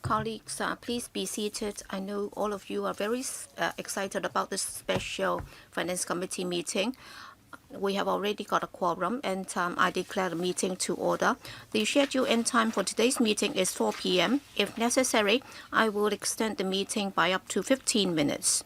Colleagues, please be seated. I know all of you are very excited about this special Finance Committee meeting. We have already got a quorum, and I declare the meeting to order. The scheduled end time for today's meeting is 4 p.m. If necessary, I will extend the meeting by up to 15 minutes.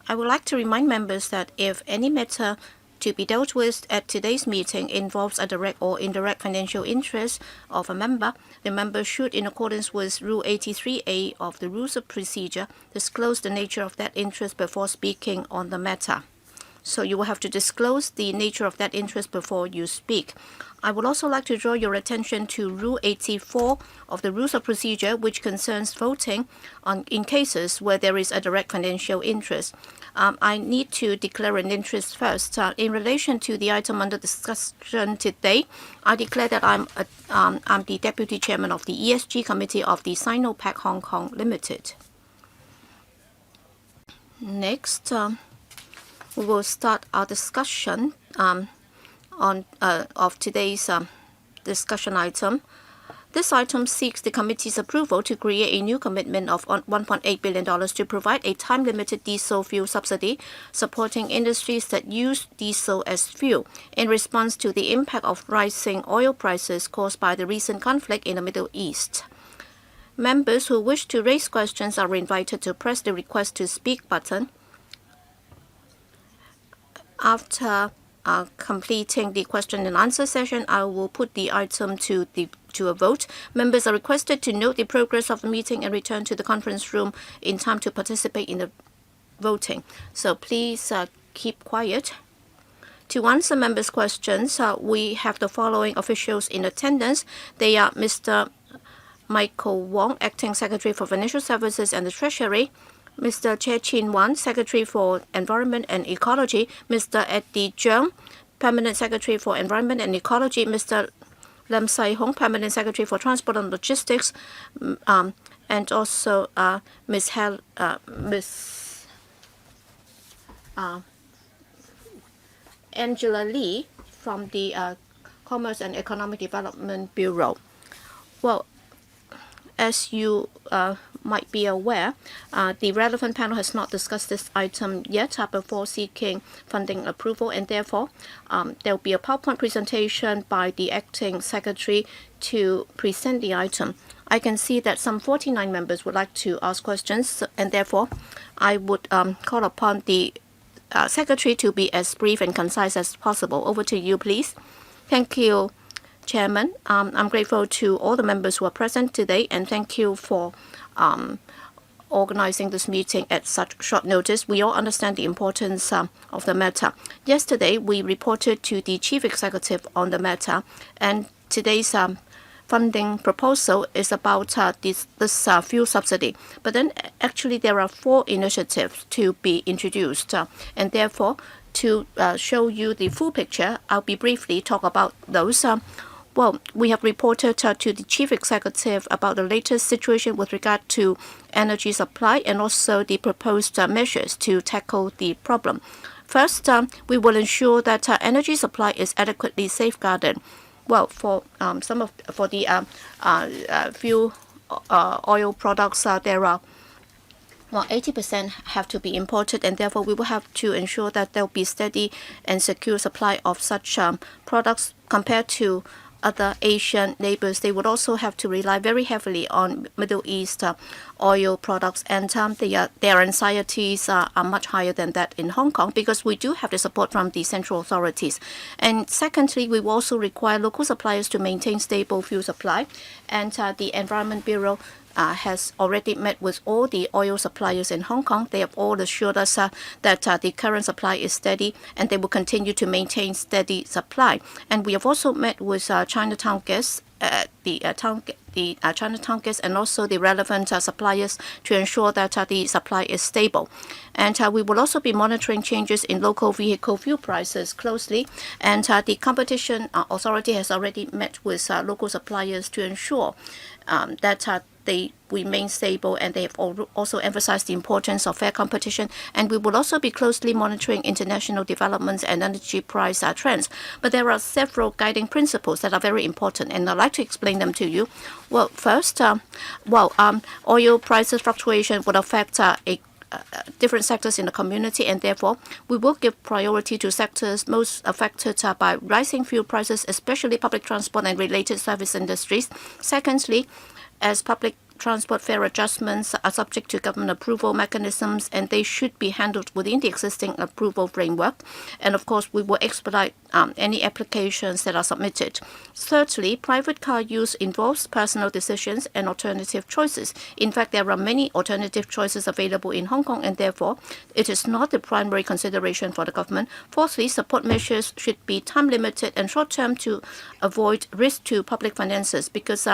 I would like to remind members that if any matter to be dealt with at today's meeting involves a direct or indirect financial interest of a member, the member should, in accordance with Rule 83A of the Rules of Procedure, disclose the nature of that interest before speaking on the matter. So you will have to disclose the nature of that interest before you speak. I would also like to draw your attention to Rule 84 of the Rules of Procedure, which concerns voting in cases where there is a direct financial interest. I need to declare an interest first. In relation to the item under discussion today, I declare that I'm the Deputy Chairman of the ESG Committee of the Sinopec Hong Kong Limited. Next, we will start our discussion of today's discussion item. This item seeks the committee's approval to create a new commitment of $1.8 billion to provide a time-limited diesel fuel subsidy supporting industries that use diesel as fuel in response to the impact of rising oil prices caused by the recent conflict in the Middle East. Members who wish to raise questions are invited to press the Request to Speak button. After completing the question and answer session, I will put the item to a vote. Members are requested to note the progress of the meeting and return to the conference room in time to participate in the voting. So please keep quiet. To answer members' questions, we have the following officials in attendance. They are Mr. Michael Wong, Acting Secretary for Financial Services and the Treasury, Mr. Che Chin-wan, Secretary for Environment and Ecology, Mr. Eddie Cheung, Permanent Secretary for Environment and Ecology, Mr. Lam Sai-hong, Permanent Secretary for Transport and Logistics, and also Ms. Angela Lee from the Commerce and Economic Development Bureau. Well, as you might be aware, the relevant panel has not discussed this item yet before seeking funding approval, and therefore there will be a PowerPoint presentation by the Acting Secretary to present the item. I can see that some 49 members would like to ask questions, and therefore I would call upon the Secretary to be as brief and concise as possible. Over to you, please. Thank you, Chairman. I'm grateful to all the members who are present today, and thank you for organizing this meeting at such short notice. We all understand the importance of the matter. Yesterday, we reported to the Chief Executive on the matter, and today's funding proposal is about this fuel subsidy. But then actually there are 4 initiatives to be introduced, and therefore to show you the full picture, I'll be briefly talk about those. Well, we have reported to the Chief Executive about the latest situation with regard to energy supply and also the proposed measures to tackle the problem. First, we will ensure that energy supply is adequately safeguarded. Well, for the fuel oil products, there are 80% have to be imported, and therefore we will have to ensure that there will be steady and secure supply of such products compared to other Asian neighbors. They would also have to rely very heavily on Middle East oil products, and their anxieties are much higher than that in Hong Kong, because we do have the support from the central authorities. And secondly, we will also require local suppliers to maintain stable fuel supply, and the Environment Bureau has already met with all the oil suppliers in Hong Kong. They have all assured us that the current supply is steady, and they will continue to maintain steady supply. And we have also met with Chinatown Gas, Chinatown Gas, and also the relevant suppliers to ensure that the supply is stable. And we will also be monitoring changes in local vehicle fuel prices closely. And the Competition Authority has already met with local suppliers to ensure that they remain stable, and they have also emphasized the importance of fair competition. And we will also be closely monitoring international developments and energy price trends. But there are several guiding principles that are very important, and I'd like to explain them to you. Well, first, oil prices fluctuation would affect different sectors in the community, and therefore we will give priority to sectors most affected by rising fuel prices, especially public transport and related service industries. Secondly, as public transport fare adjustments are subject to government approval mechanisms, and they should be handled within the existing approval framework. And of course, we will expedite any applications that are submitted. Thirdly, private car use involves personal decisions and alternative choices. In fact, there are many alternative choices available in Hong Kong, and therefore it is not the primary consideration for the government. Fourthly, support measures should be time limited and short term to avoid risk to public finances, because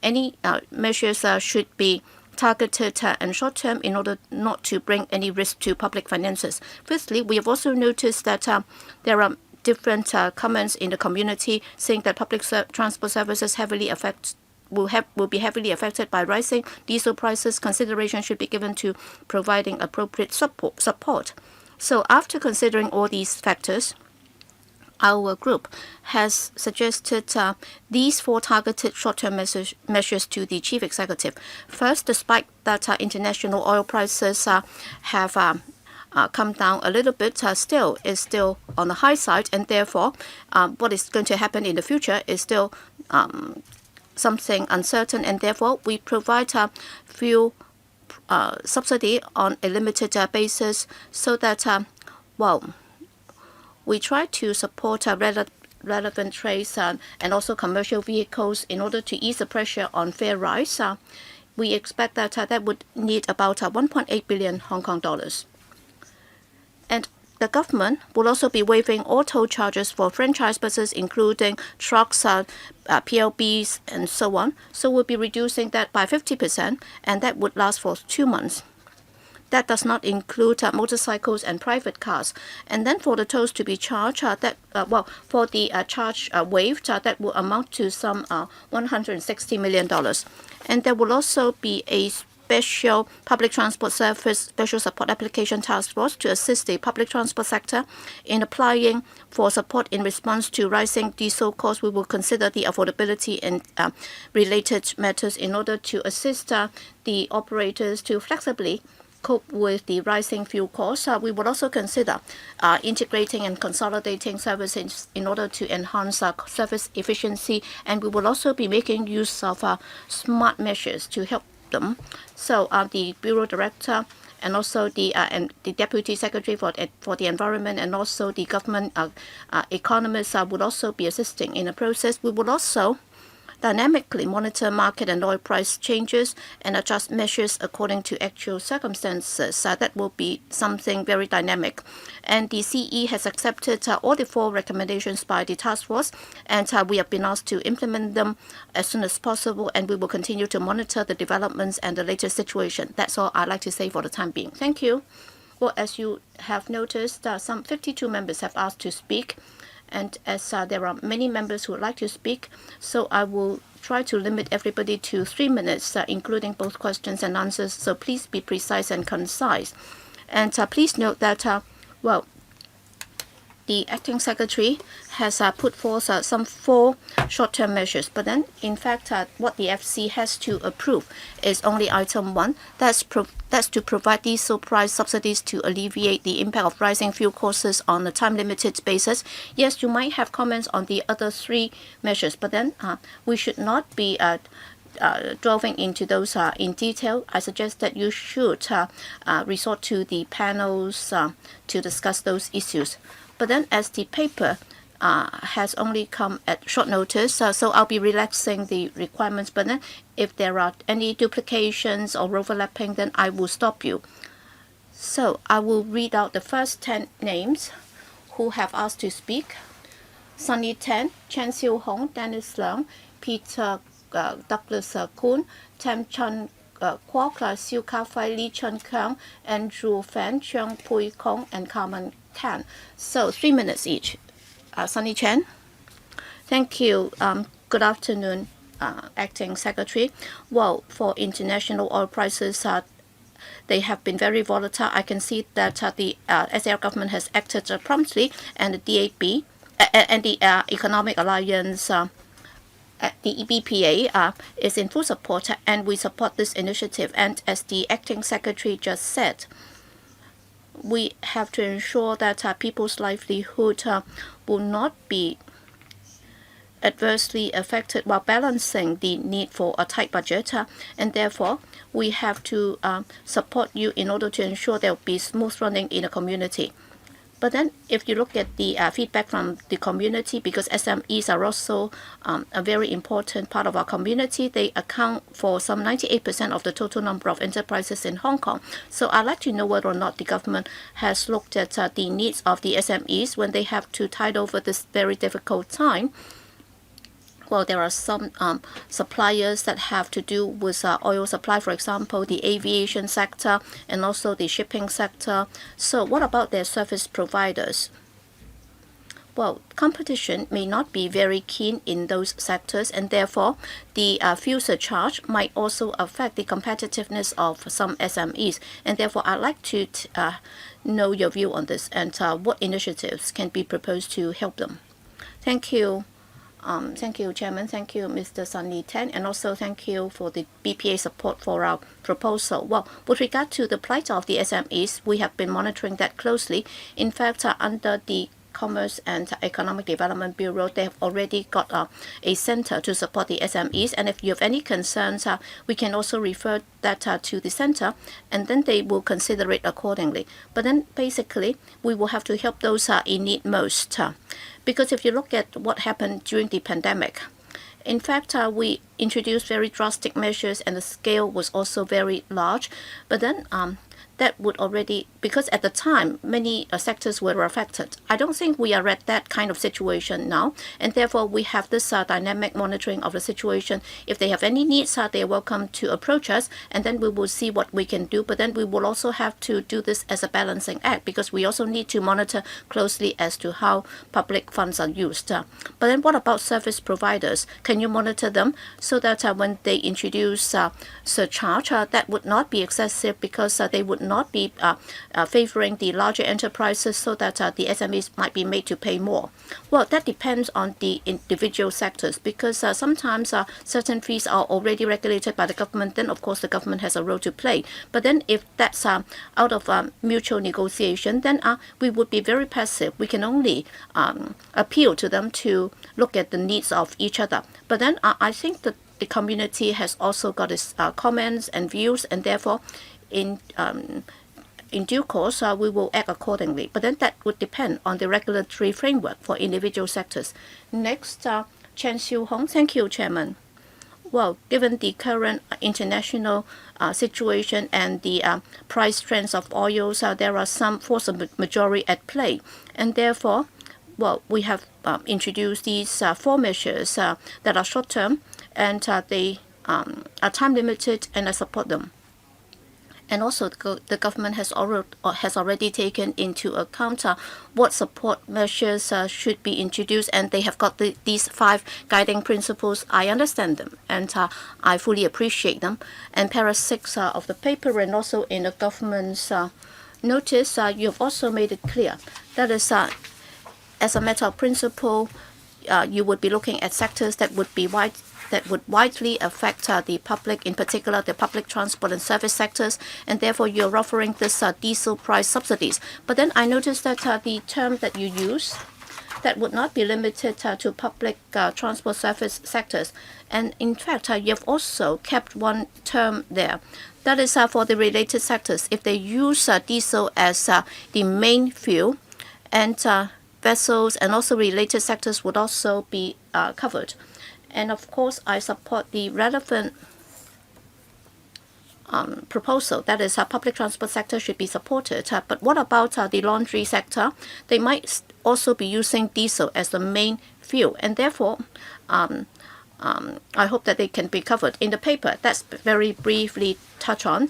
any measures should be targeted and short-term in order not to bring any risk to public finances. Fifthly, we have also noticed that there are different comments in the community saying that public transport services will be heavily affected by rising diesel prices. Consideration should be given to providing appropriate support. So after considering all these factors, our group has suggested these 4 targeted short-term measures to the chief executive. First, despite that international oil prices have come down a little bit, is still on the high side, and therefore what is going to happen in the future is still something uncertain, and therefore we provide fuel subsidy on a limited basis, so that we try to support relevant trades and also commercial vehicles in order to ease the pressure on fare rise. We expect that that would need about 1.8 billion Hong Kong dollars. And the government will also be waiving all toll charges for franchise buses, including trucks, PLBs, and so on. So we'll be reducing that by 50%, and that would last for 2 months. That does not include motorcycles and private cars. And then for the tolls to be charged, for the charge waived, that will amount to some $160 million. And there will also be a special public transport service special support application task force to assist the public transport sector in applying for support in response to rising diesel costs. We will consider the affordability and related matters in order to assist the operators to flexibly cope with the rising fuel costs. We will also consider integrating and consolidating services in order to enhance service efficiency, and we will also be making use of smart measures to help them. So the Bureau Director and also the Deputy Secretary for the Environment and also the government economists would also be assisting in the process. We will also dynamically monitor market and oil price changes and adjust measures according to actual circumstances. That will be something very dynamic. And the CE has accepted all the 4 recommendations by the task force, and we have been asked to implement them as soon as possible, and we will continue to monitor the developments and the latest situation. That's all I'd like to say for the time being. Thank you. Well, as you have noticed, some 52 members have asked to speak. And as there are many members who would like to speak, so I will try to limit everybody to 3 minutes, including both questions and answers. So please be precise and concise. And please note that, the acting secretary has put forth some 4 short-term measures. But then, in fact, what the FC has to approve is only item 1. That's to provide diesel price subsidies to alleviate the impact of rising fuel costs on a time-limited basis. Yes, you might have comments on the other 3 measures, but then we should not be delving into those in detail. I suggest that you should resort to the panels to discuss those issues. But then, as the paper has only come at short notice, so I'll be relaxing the requirements. But then, if there are any duplications or overlapping, then I will stop you. So I will read out the first 10 names who have asked to speak: Sunny Tan, Chen Siu Hong, Dennis Leung, Peter Douglas Kuhn, Tam Chun Kwok, Siu Ka Fai, Lee Chun Kang, Andrew Fan, Cheung Pui Kong, and Carmen Can. So 3 minutes each. Sunny Chen. Thank you. Good afternoon. Acting Secretary. Well, for international oil prices, they have been very volatile. I can see that the SAR government has acted promptly, and the DAB and the Economic Alliance, the EBPA, is in full support, and we support this initiative. And as the Acting Secretary just said, we have to ensure that people's livelihood will not be adversely affected while balancing the need for a tight budget, and therefore we have to support you in order to ensure there will be smooth running in the community. But then if you look at the feedback from the community, because SMEs are also a very important part of our community, they account for some 98% of the total number of enterprises in Hong Kong. So I'd like to know whether or not the government has looked at the needs of the SMEs when they have to tide over this very difficult time. Well, there are some suppliers that have to do with oil supply, for example, the aviation sector and also the shipping sector. So what about their service providers? Well, competition may not be very keen in those sectors, and therefore the fuel surcharge might also affect the competitiveness of some SMEs. And therefore, I'd like to know your view on this and what initiatives can be proposed to help them. Thank you. Thank you, Chairman. Thank you, Mr. Sun Lee Tan, and also thank you for the BPA support for our proposal. Well, with regard to the plight of the SMEs, we have been monitoring that closely. In fact, under the Commerce and Economic Development Bureau, they have already got a center to support the SMEs. And if you have any concerns, we can also refer that to the center, and then they will consider it accordingly. But then basically, we will have to help those in need most. Because if you look at what happened during the pandemic, in fact, we introduced very drastic measures, and the scale was also very large. But then that would already, because at the time, many sectors were affected. I don't think we are at that kind of situation now, and therefore we have this dynamic monitoring of the situation. If they have any needs, they are welcome to approach us, and then we will see what we can do. But then we will also have to do this as a balancing act, because we also need to monitor closely as to how public funds are used. But then what about service providers? Can you monitor them so that when they introduce surcharge, that would not be excessive, because they would not be favoring the larger enterprises, so that the SMEs might be made to pay more? Well, that depends on the individual sectors, because sometimes certain fees are already regulated by the government. Then of course the government has a role to play. But then if that's out of mutual negotiation, then we would be very passive. We can only appeal to them to look at the needs of each other. But then I think that the community has also got its comments and views, and therefore in due course, we will act accordingly. But then that would depend on the regulatory framework for individual sectors. Next, Chen Xiu Hong. Thank you, Chairman. Well, given the current international situation and the price trends of oils, there are some force majeure at play. And therefore, well, we have introduced these 4 measures that are short-term, and they are time-limited, and I support them. And also, the government has already taken into account what support measures should be introduced, and they have got these 5 guiding principles. I understand them, and I fully appreciate them. And para 6 of the paper, and also in the government's notice, you have also made it clear that is, as a matter of principle, you would be looking at sectors that would widely affect the public, in particular the public transport and service sectors, and therefore you're offering this diesel price subsidies. But then I noticed that the term that you use, that would not be limited to public transport service sectors. And in fact, you have also kept one term there. That is for the related sectors. If they use diesel as the main fuel, and vessels and also related sectors would also be covered. And of course, I support the relevant proposal. That is, public transport sector should be supported. But what about the laundry sector? They might also be using diesel as the main fuel, and therefore, I hope that they can be covered in the paper. That's very briefly touched on.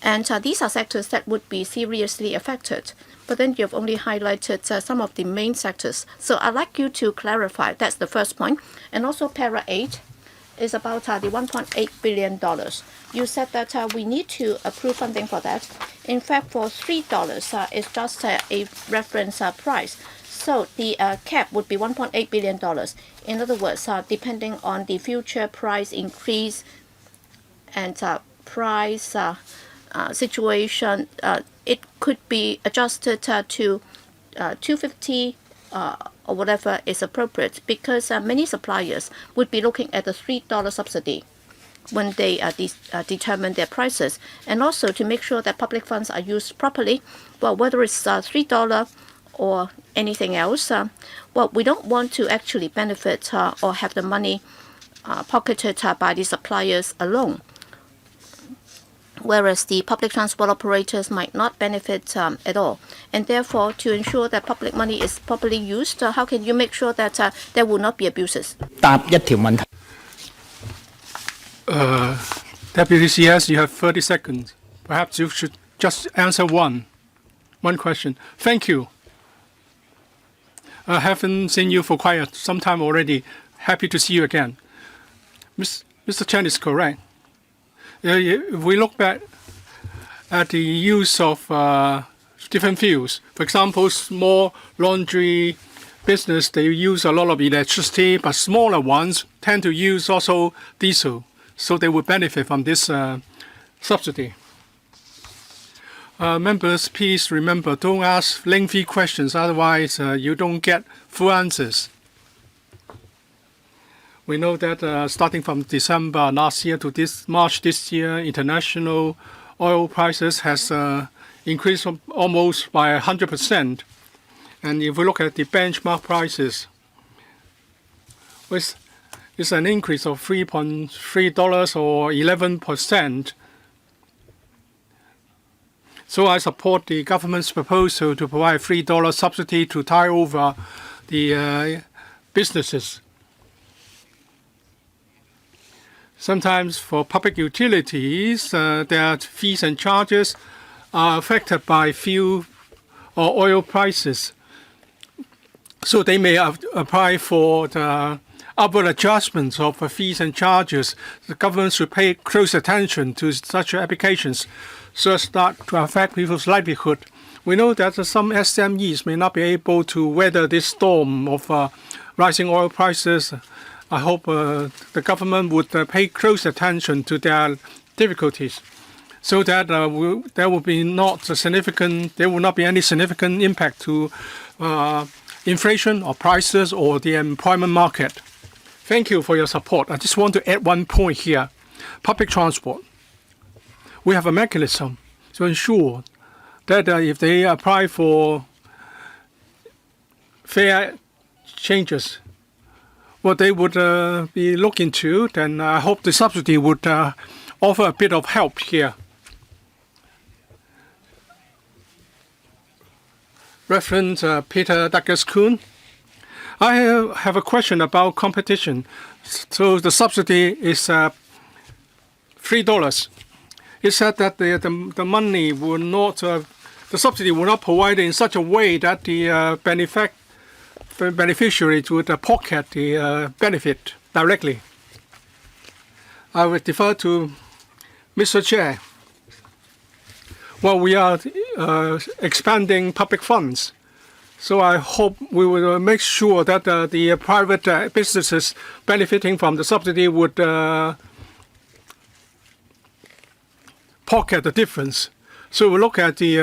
And these are sectors that would be seriously affected. But then you've only highlighted some of the main sectors. So I'd like you to clarify. That's the first point. And also para 8, is about the $1.8 billion. You said that we need to approve funding for that. In fact, for $3 is just a reference price. So the cap would be $1.8 billion. In other words, depending on the future price increase and price situation, it could be adjusted to 250 or whatever is appropriate, because many suppliers would be looking at the $3 subsidy when they determine their prices, and also to make sure that public funds are used properly. Well, whether it's $3 or anything else, well, we don't want to actually benefit or have the money pocketed by the suppliers alone, whereas the public transport operators might not benefit at all. And therefore, to ensure that public money is properly used, how can you make sure that there will not be abuses? 答一條問題。Deputy CS, you have 30 seconds. Perhaps you should just answer one question. Thank you. I haven't seen you for quite some time already. Happy to see you again. Mr. Chen is correct. If we look back at the use of different fuels, for example, small laundry business, they use a lot of electricity, but smaller ones tend to use also diesel, so they would benefit from this subsidy. Members, please remember, don't ask lengthy questions, otherwise you don't get full answers. We know that starting from December last year to March this year, international oil prices has increased almost by 100%. And if we look at the benchmark prices, it's an increase of $3.3 or 11%. So I support the government's proposal to provide $3 subsidy to tie over the businesses. Sometimes for public utilities, their fees and charges are affected by fuel or oil prices. So they may apply for the upward adjustments of fees and charges. The government should pay close attention to such applications so as not to affect people's livelihood. We know that some SMEs may not be able to weather this storm of rising oil prices. I hope the government would pay close attention to their difficulties, so that there will not be any significant impact to inflation or prices or the employment market. Thank you for your support. I just want to add one point here. Public transport. We have a mechanism to ensure that if they apply for fare changes, what they would be looking to, then I hope the subsidy would offer a bit of help here. Reference Peter Douglas-Kuhn. I have a question about competition. So the subsidy is $3. It said that the money will not, the subsidy will not provide in such a way that the beneficiary would pocket the benefit directly. I would defer to Mr. Chair. Well, we are expanding public funds, so I hope we will make sure that the private businesses benefiting from the subsidy would pocket the difference. So we look at the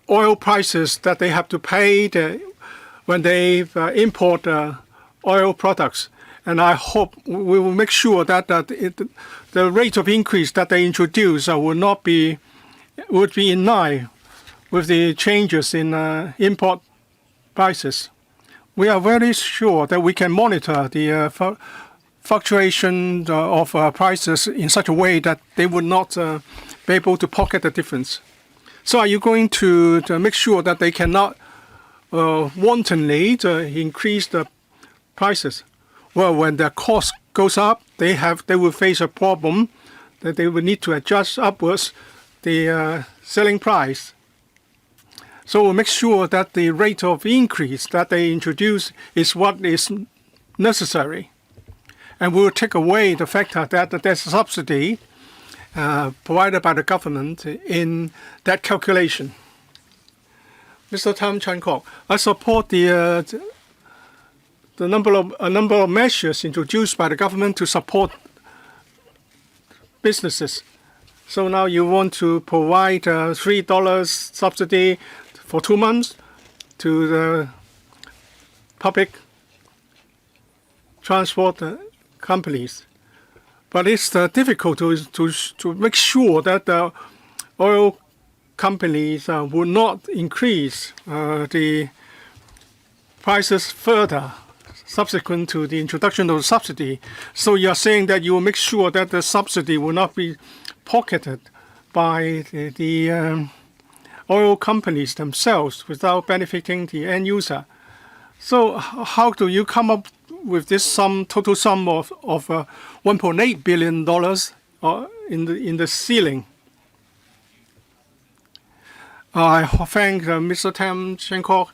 oil prices that they have to pay when they import oil products. And I hope we will make sure that the rate of increase that they introduce would be in line with the changes in import prices. We are very sure that we can monitor the fluctuation of prices in such a way that they would not be able to pocket the difference. So are you going to make sure that they cannot wantonly increase the prices? Well, when their cost goes up, they will face a problem that they will need to adjust upwards the selling price. So we'll make sure that the rate of increase that they introduce is what is necessary. And we will take away the fact that there's a subsidy provided by the government in that calculation. Mr. Tam Chan Kok, I support a number of measures introduced by the government to support businesses. So now you want to provide $3 subsidy for 2 months to the public transport companies. But it's difficult to make sure that the oil companies will not increase the prices further subsequent to the introduction of the subsidy. So you're saying that you will make sure that the subsidy will not be pocketed by the oil companies themselves without benefiting the end user. So how do you come up with this total sum of $1.8 billion in the ceiling? I thank Mr. Tam Chan Kok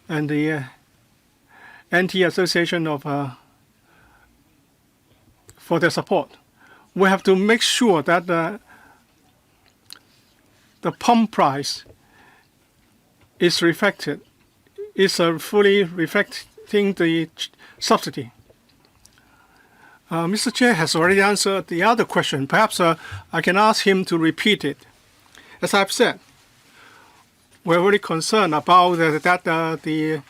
and the NT Association for their support. We have to make sure that the pump price is reflected, is fully reflecting the subsidy. Mr. Chair has already answered the other question. Perhaps I can ask him to repeat it. As I've said, we're very concerned about that the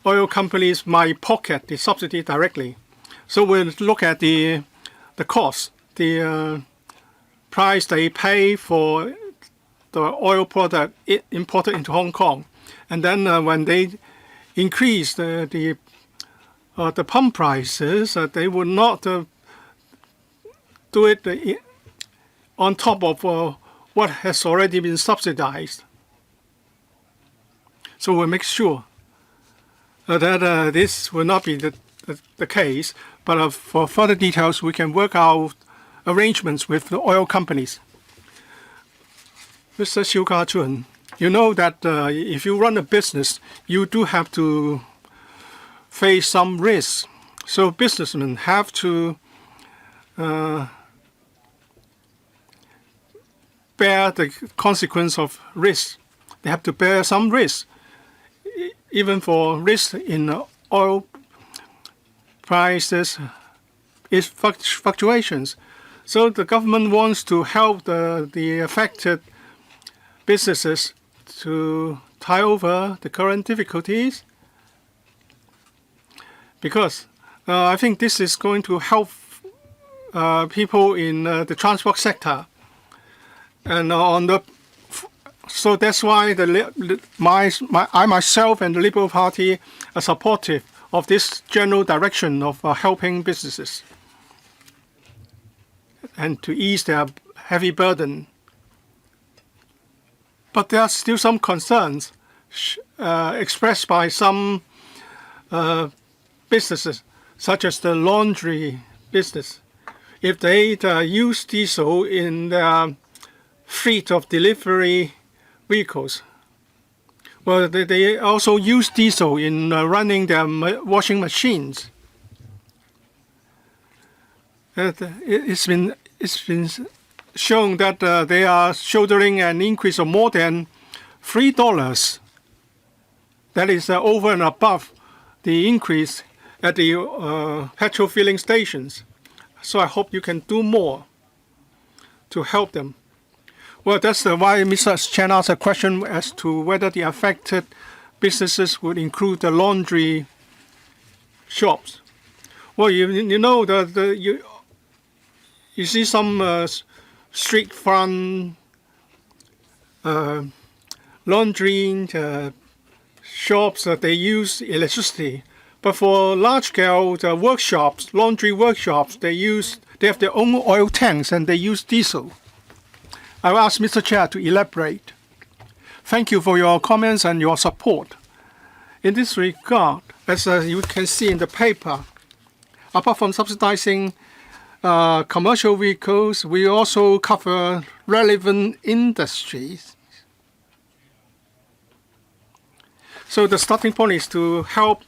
oil companies might pocket the subsidy directly. So we'll look at the cost, the price they pay for the oil product imported into Hong Kong. And then when they increase the pump prices, they will not do it on top of what has already been subsidized. So we'll make sure that this will not be the case, but for further details, we can work out arrangements with the oil companies. Mr. Xiu Ka-chun, you know that if you run a business, you do have to face some risks. So businessmen have to bear the consequence of risk. They have to bear some risk, even for risk in oil prices, is fluctuations. So the government wants to help the affected businesses to tie over the current difficulties, because I think this is going to help people in the transport sector. And so that's why I myself and the Liberal Party are supportive of this general direction of helping businesses and to ease their heavy burden. But there are still some concerns expressed by some businesses, such as the laundry business. If they use diesel in their fleet of delivery vehicles, well, they also use diesel in running their washing machines. It's been shown that they are shouldering an increase of more than $3. That is over and above the increase at the petrol filling stations. So I hope you can do more to help them. Well, that's why Mr. Chen asked a question as to whether the affected businesses would include the laundry shops. Well, you know you see some street front laundry shops that they use electricity, but for large-scale workshops, laundry workshops, they have their own oil tanks and they use diesel. I'll ask Mr. Chair to elaborate. Thank you for your comments and your support. In this regard, as you can see in the paper, apart from subsidizing commercial vehicles, we also cover relevant industries. So the starting point is to help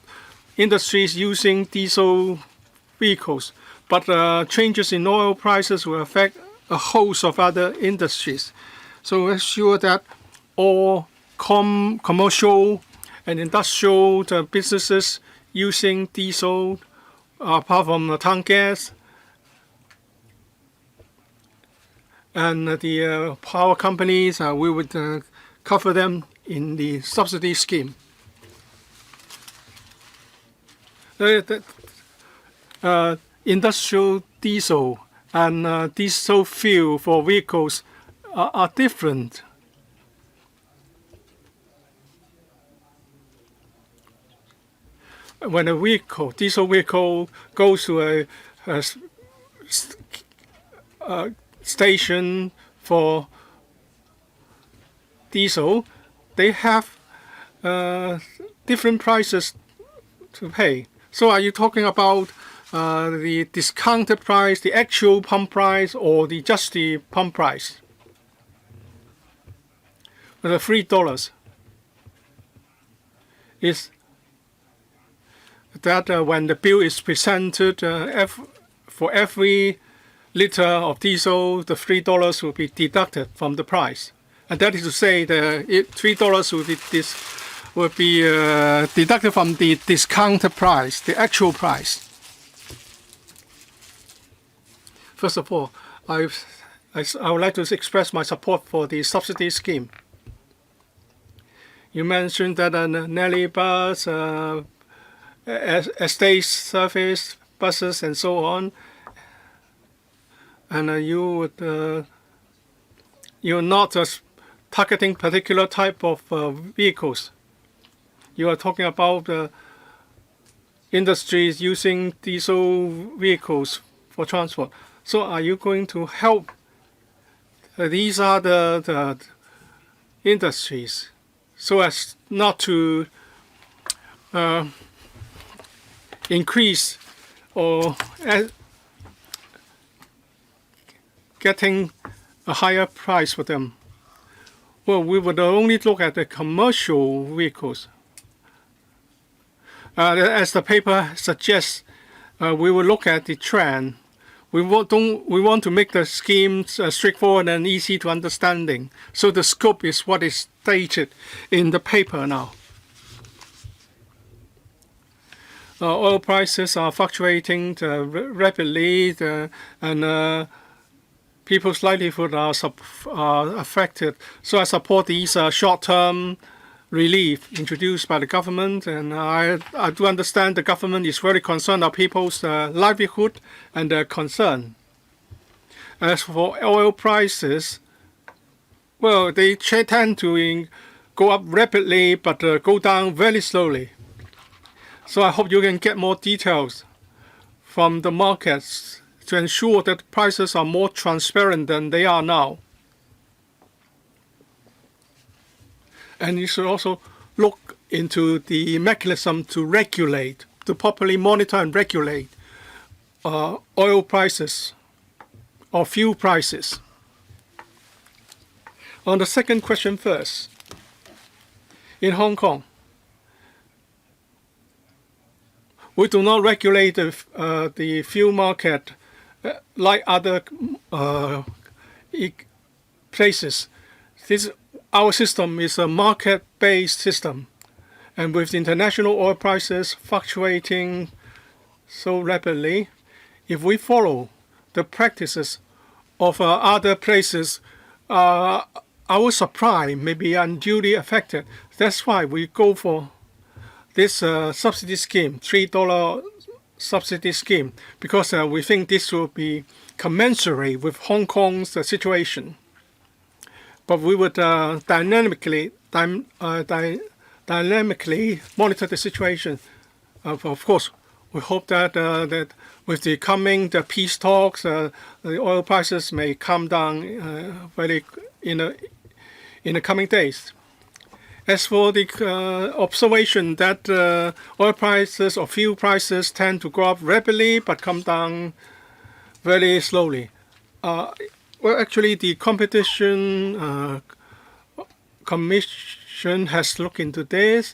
industries using diesel vehicles, but changes in oil prices will affect a host of other industries. So ensure that all commercial and industrial businesses using diesel, apart from the tank gas, and the power companies, we would cover them in the subsidy scheme. Industrial diesel and diesel fuel for vehicles are different. When a diesel vehicle goes to a station for diesel, they have different prices to pay. So are you talking about the discounted price, the actual pump price, or just the pump price? The $3 is that when the bill is presented for every liter of diesel, the $3 will be deducted from the price, and that is to say that $3 will be deducted from the discounted price, the actual price. First of all, I would like to express my support for the subsidy scheme. You mentioned that Nelly bus, estate service buses, and so on, and you're not just targeting particular type of vehicles. You are talking about industries using diesel vehicles for transport. So are you going to help these are the industries so as not to increase or getting a higher price for them? Well, we would only look at the commercial vehicles. As the paper suggests, we will look at the trend. We want to make the schemes straightforward and easy to understanding. So the scope is what is stated in the paper now. Oil prices are fluctuating rapidly, and people's livelihood are affected. So I support these short-term relief introduced by the government, and I do understand the government is very concerned about people's livelihood and their concern. As for oil prices, well, they tend to go up rapidly but go down very slowly. So I hope you can get more details from the markets to ensure that prices are more transparent than they are now. And you should also look into the mechanism to regulate, to properly monitor and regulate oil prices or fuel prices. On the second question first, in Hong Kong, we do not regulate the fuel market like other places. Our system is a market-based system, and with international oil prices fluctuating so rapidly, if we follow the practices of other places, our supply may be unduly affected. That's why we go for this subsidy scheme, $3 subsidy scheme, because we think this will be commensurate with Hong Kong's situation. But we would dynamically monitor the situation. Of course, we hope that with the coming peace talks, the oil prices may come down in the coming days. As for the observation that oil prices or fuel prices tend to go up rapidly but come down very slowly. Well, actually, the Competition Commission has looked into this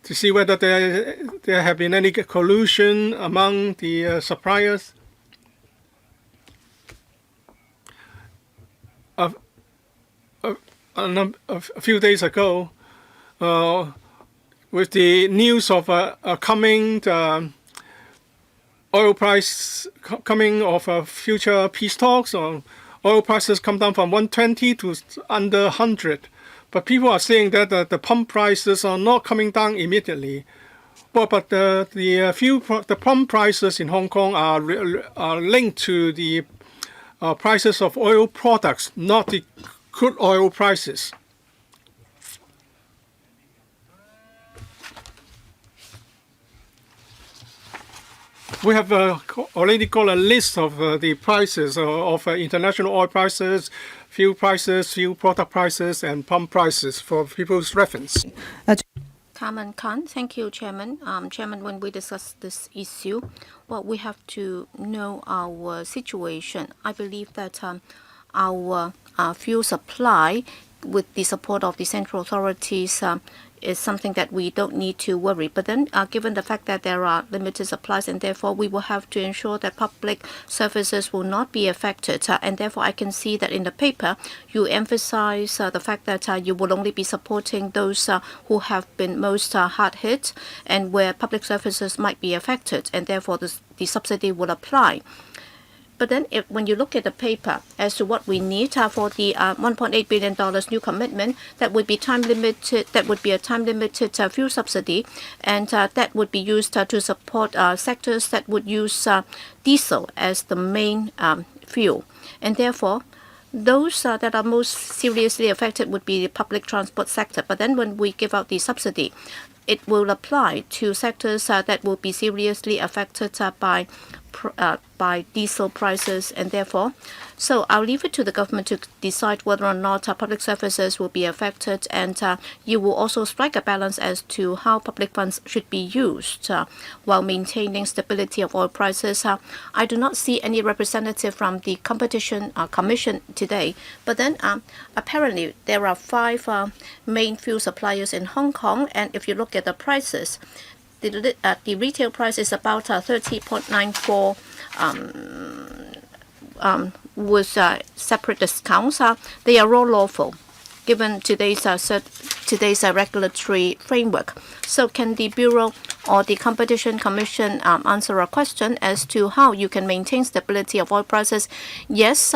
to see whether there have been any collusion among the suppliers. A few days ago, with the news of a coming oil price coming of future peace talks, or oil prices come down from 120 to under 100. But people are saying that the pump prices are not coming down immediately. But the pump prices in Hong Kong are linked to the prices of oil products, not the crude oil prices. We have already got a list of the prices of international oil prices, fuel product prices, and pump prices for people's reference. Carmen Khan, thank you, Chairman. Chairman, when we discuss this issue, well, we have to know our situation. I believe that our fuel supply, with the support of the central authorities, is something that we don't need to worry. But then, given the fact that there are limited supplies, and therefore we will have to ensure that public services will not be affected. And therefore, I can see that in the paper, you emphasize the fact that you will only be supporting those who have been most hard hit and where public services might be affected, and therefore the subsidy will apply. But then when you look at the paper as to what we need for the $1.8 billion new commitment, that would be time limited. That would be a time limited fuel subsidy, and that would be used to support sectors that would use diesel as the main fuel. And therefore, those that are most seriously affected would be the public transport sector. But then when we give out the subsidy, it will apply to sectors that will be seriously affected by diesel prices, and therefore, so I'll leave it to the government to decide whether or not public services will be affected, and you will also strike a balance as to how public funds should be used while maintaining stability of oil prices. I do not see any representative from the Competition Commission today, but then apparently there are 5 main fuel suppliers in Hong Kong, and if you look at the prices, the retail price is about 30.94 with separate discounts. They are all lawful, given today's regulatory framework. So can the Bureau or the Competition Commission answer a question as to how you can maintain stability of oil prices? Yes,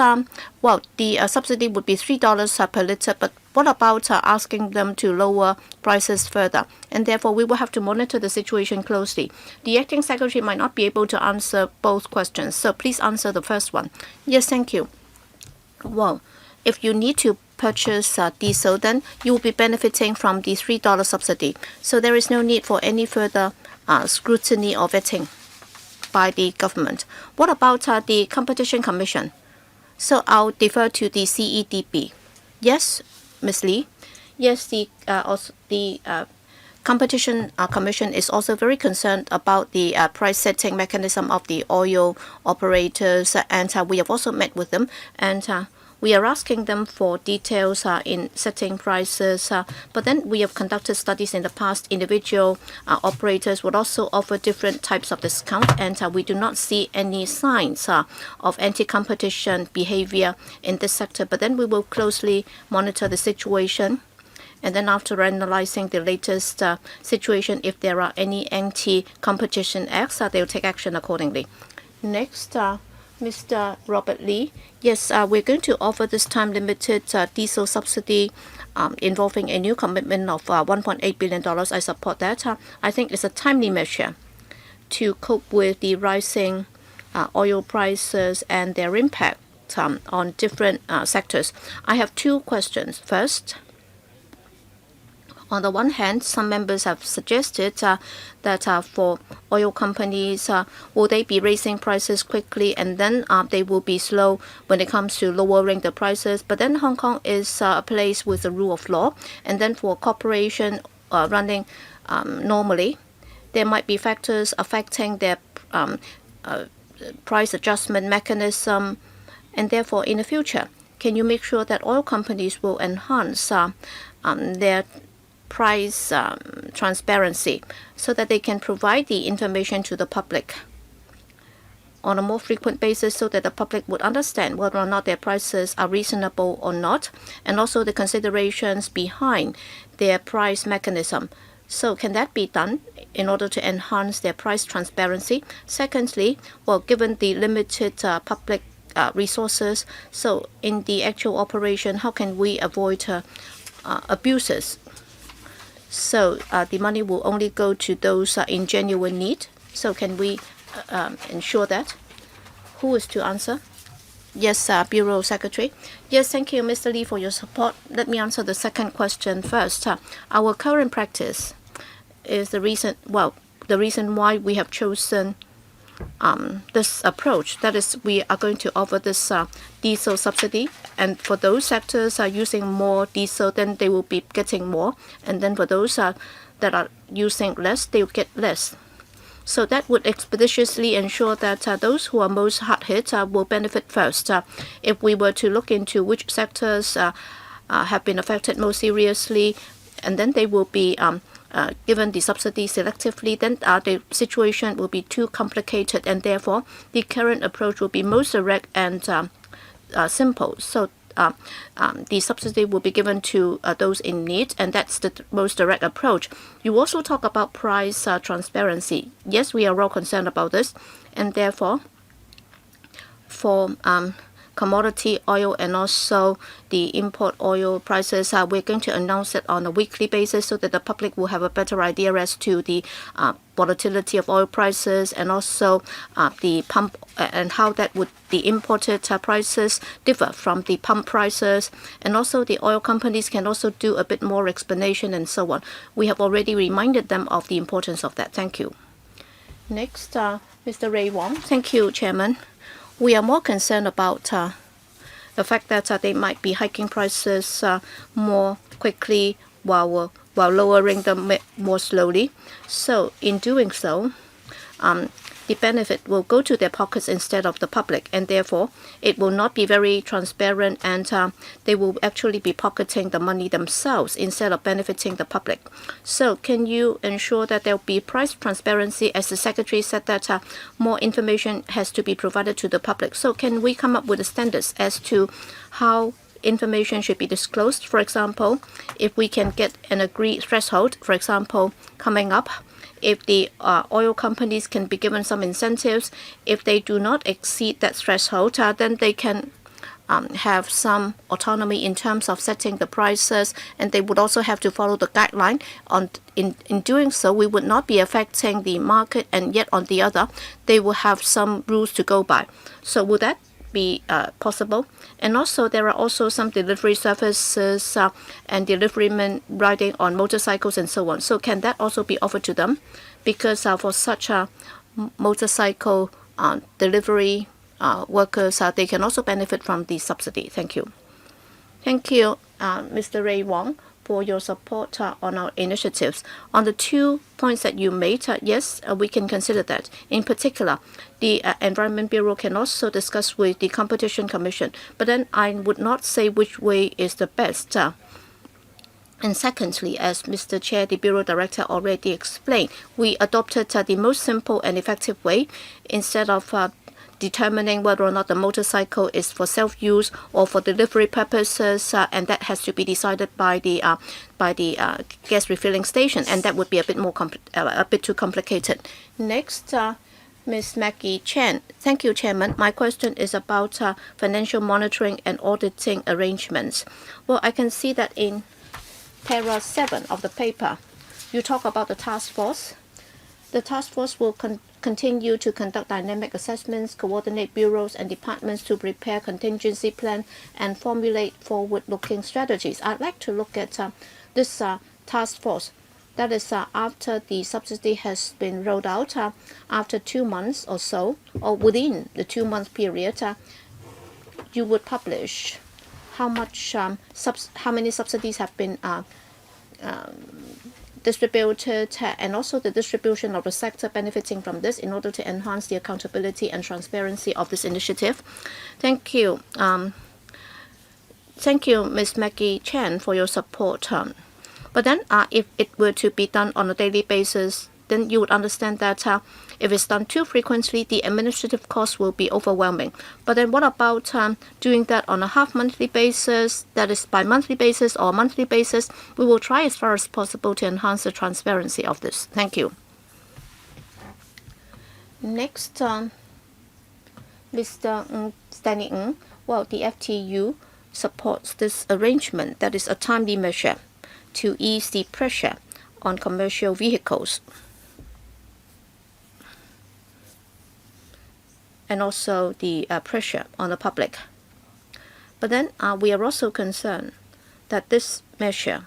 well, the subsidy would be $3 per liter, but what about asking them to lower prices further? And therefore, we will have to monitor the situation closely. The acting secretary might not be able to answer both questions, so please answer the first one. Yes, thank you. Well, if you need to purchase diesel, then you will be benefiting from the $3 subsidy. So there is no need for any further scrutiny or vetting by the government. What about the Competition Commission? So I'll defer to the CEDB. Yes, Ms. Lee. Yes, the Competition Commission is also very concerned about the price setting mechanism of the oil operators, and we have also met with them, and we are asking them for details in setting prices, but then we have conducted studies in the past. Individual operators would also offer different types of discount, and we do not see any signs of anti-competition behavior in this sector. But then we will closely monitor the situation, and then after analyzing the latest situation, if there are any anti-competition acts, they will take action accordingly. Next, Mr. Robert Lee. Yes, we're going to offer this time-limited diesel subsidy involving a new commitment of $1.8 billion. I support that. I think it's a timely measure to cope with the rising oil prices and their impact on different sectors. I have 2 questions. First, on the one hand, some members have suggested that for oil companies, will they be raising prices quickly, and then they will be slow when it comes to lowering the prices. But then Hong Kong is a place with the rule of law, and then for a corporation running normally, there might be factors affecting their price adjustment mechanism, and therefore in the future, can you make sure that oil companies will enhance their price transparency so that they can provide the information to the public on a more frequent basis so that the public would understand whether or not their prices are reasonable or not, and also the considerations behind their price mechanism. So can that be done in order to enhance their price transparency? Secondly, well, given the limited public resources, so in the actual operation, how can we avoid abuses? So the money will only go to those in genuine need. So can we ensure that? Who is to answer? Yes, Bureau Secretary. Yes, thank you, Mr. Lee, for your support. Let me answer the second question first. Our current practice is the reason why we have chosen this approach. That is, we are going to offer this diesel subsidy, and for those sectors using more diesel, then they will be getting more, and then for those that are using less, they will get less. So that would expeditiously ensure that those who are most hard hit will benefit first. If we were to look into which sectors have been affected most seriously, and then they will be given the subsidy selectively, then the situation will be too complicated, and therefore the current approach will be most direct and simple. So the subsidy will be given to those in need, and that's the most direct approach. You also talk about price transparency. Yes, we are well concerned about this, and therefore for commodity oil and also the import oil prices, we're going to announce it on a weekly basis so that the public will have a better idea as to the volatility of oil prices, and also the pump and how that would the imported prices differ from the pump prices, and also the oil companies can also do a bit more explanation and so on. We have already reminded them of the importance of that. Thank you. Next, Mr. Ray Wong. Thank you, Chairman. We are more concerned about the fact that they might be hiking prices more quickly while lowering them more slowly. So in doing so, the benefit will go to their pockets instead of the public, and therefore it will not be very transparent, and they will actually be pocketing the money themselves instead of benefiting the public. So can you ensure that there will be price transparency, as the Secretary said that more information has to be provided to the public? So can we come up with the standards as to how information should be disclosed? For example, if we can get an agreed threshold, for example, coming up, if the oil companies can be given some incentives, if they do not exceed that threshold, then they can have some autonomy in terms of setting the prices, and they would also have to follow the guideline. In doing so, we would not be affecting the market, and yet on the other, they will have some rules to go by. So would that be possible? And also there are also some delivery services and deliverymen riding on motorcycles and so on. So can that also be offered to them? Because for such a motorcycle delivery workers, they can also benefit from the subsidy. Thank you. Thank you, Mr. Ray Wong, for your support on our initiatives. On the 2 points that you made, yes, we can consider that. In particular, the Environment Bureau can also discuss with the Competition Commission, but then I would not say which way is the best. And secondly, as Mr. Chair, the Bureau Director already explained, we adopted the most simple and effective way instead of determining whether or not the motorcycle is for self-use or for delivery purposes, and that has to be decided by the gas refilling station, and that would be a bit too complicated. Next, Ms. Maggie Chen. Thank you, Chairman. My question is about financial monitoring and auditing arrangements. Well, I can see that in para 7 of the paper, you talk about the task force. The task force will continue to conduct dynamic assessments, coordinate bureaus and departments to prepare contingency plan and formulate forward-looking strategies. I'd like to look at this task force. That is after the subsidy has been rolled out, after 2 months or so, or within the 2-month period, you would publish how many subsidies have been distributed, and also the distribution of the sector benefiting from this in order to enhance the accountability and transparency of this initiative. Thank you. Thank you, Ms. Maggie Chen, for your support. But then if it were to be done on a daily basis, then you would understand that if it's done too frequently, the administrative cost will be overwhelming. But then what about doing that on a half-monthly basis, that is by monthly basis or monthly basis? We will try as far as possible to enhance the transparency of this. Thank you. Next, Mr. Stanley Ng. Well, the FTU supports this arrangement that is a timely measure to ease the pressure on commercial vehicles and also the pressure on the public. But then we are also concerned that this measure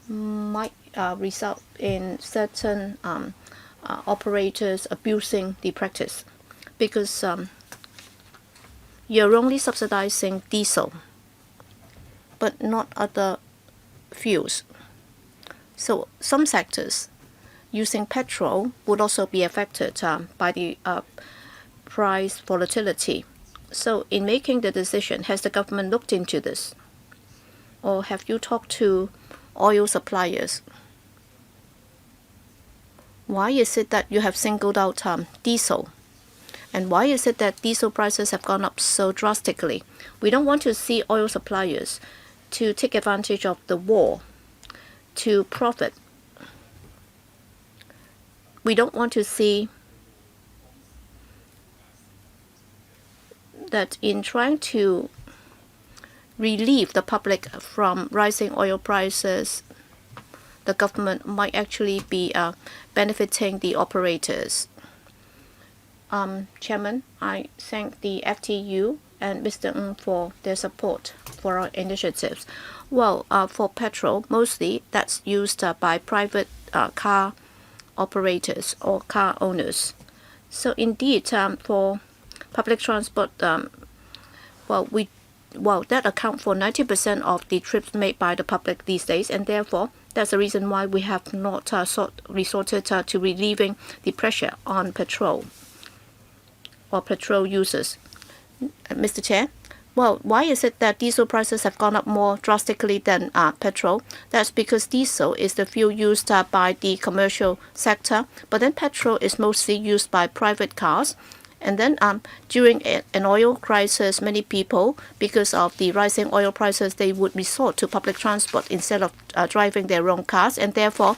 might result in certain operators abusing the practice, because you're only subsidizing diesel but not other fuels. So some sectors using petrol would also be affected by the price volatility. So in making the decision, has the government looked into this? Or have you talked to oil suppliers? Why is it that you have singled out diesel? And why is it that diesel prices have gone up so drastically? We don't want to see oil suppliers to take advantage of the war to profit. We don't want to see that in trying to relieve the public from rising oil prices, the government might actually be benefiting the operators. Chairman, I thank the FTU and Mr. Ng for their support for our initiatives. Well, for petrol, mostly that's used by private car operators or car owners. So indeed, for public transport, that account for 90% of the trips made by the public these days, and therefore that's the reason why we have not resorted to relieving the pressure on petrol or petrol users. Mr. Chair, well, why is it that diesel prices have gone up more drastically than petrol? That's because diesel is the fuel used by the commercial sector, but then petrol is mostly used by private cars. And then during an oil crisis, many people, because of the rising oil prices, they would resort to public transport instead of driving their own cars. And therefore,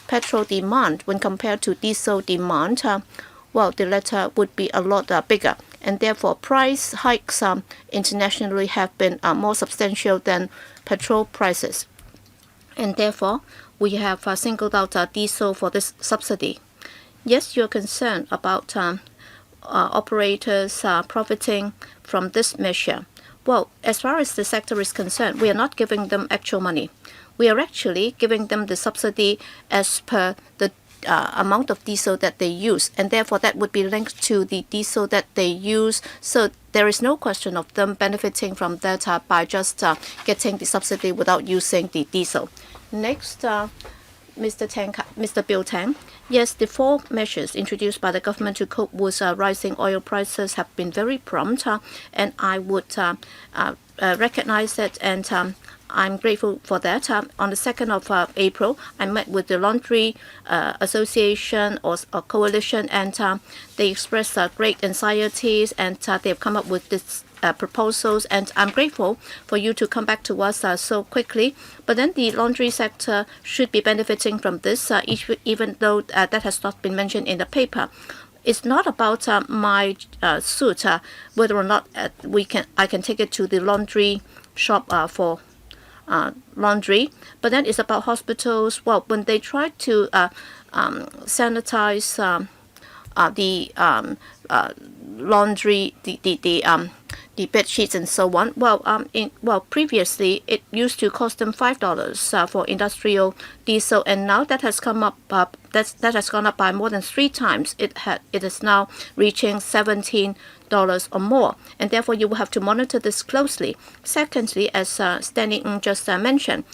petrol demand, when compared to diesel demand, the latter would be a lot bigger. And therefore, price hikes internationally have been more substantial than petrol prices. And therefore, we have singled out diesel for this subsidy. Yes, you're concerned about operators profiting from this measure. Well, as far as the sector is concerned, we are not giving them actual money. We are actually giving them the subsidy as per the amount of diesel that they use, and therefore that would be linked to the diesel that they use. So there is no question of them benefiting from that by just getting the subsidy without using the diesel. Next, Mr. Bill Tang. Yes, the 4 measures introduced by the government to cope with rising oil prices have been very prompt, and I would recognize that, and I'm grateful for that. On the 2nd of April, I met with the Laundry Association or Coalition, and they expressed great anxieties, and they have come up with this proposals, and I'm grateful for you to come back to us so quickly. But then the laundry sector should be benefiting from this, even though that has not been mentioned in the paper. It's not about my suit, whether or not I can take it to the laundry shop for laundry, but then it's about hospitals. Well, when they try to sanitize the laundry, the bed sheets and so on. Previously it used to cost them $5 for industrial diesel, and now that has come up. That has gone up by more than 3 times. It is now reaching $17 or more, and therefore you will have to monitor this closely. Secondly, as Stanley Ng just mentioned,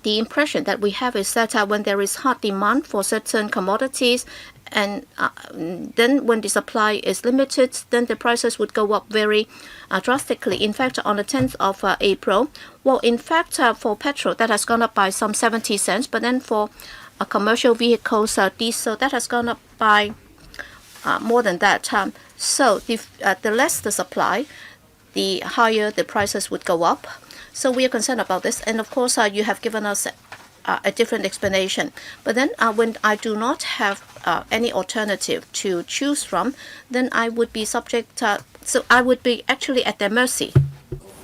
the impression that we have is that when there is hard demand for certain commodities, and then when the supply is limited, then the prices would go up very drastically. In fact, on the 10th of April, well, in fact, for petrol, that has gone up by some 70 cents, but then for commercial vehicles, diesel, that has gone up by more than that. So the less the supply, the higher the prices would go up. So we are concerned about this. And of course, you have given us a different explanation. But then when I do not have any alternative to choose from, then I would be subject, so I would be actually at their mercy.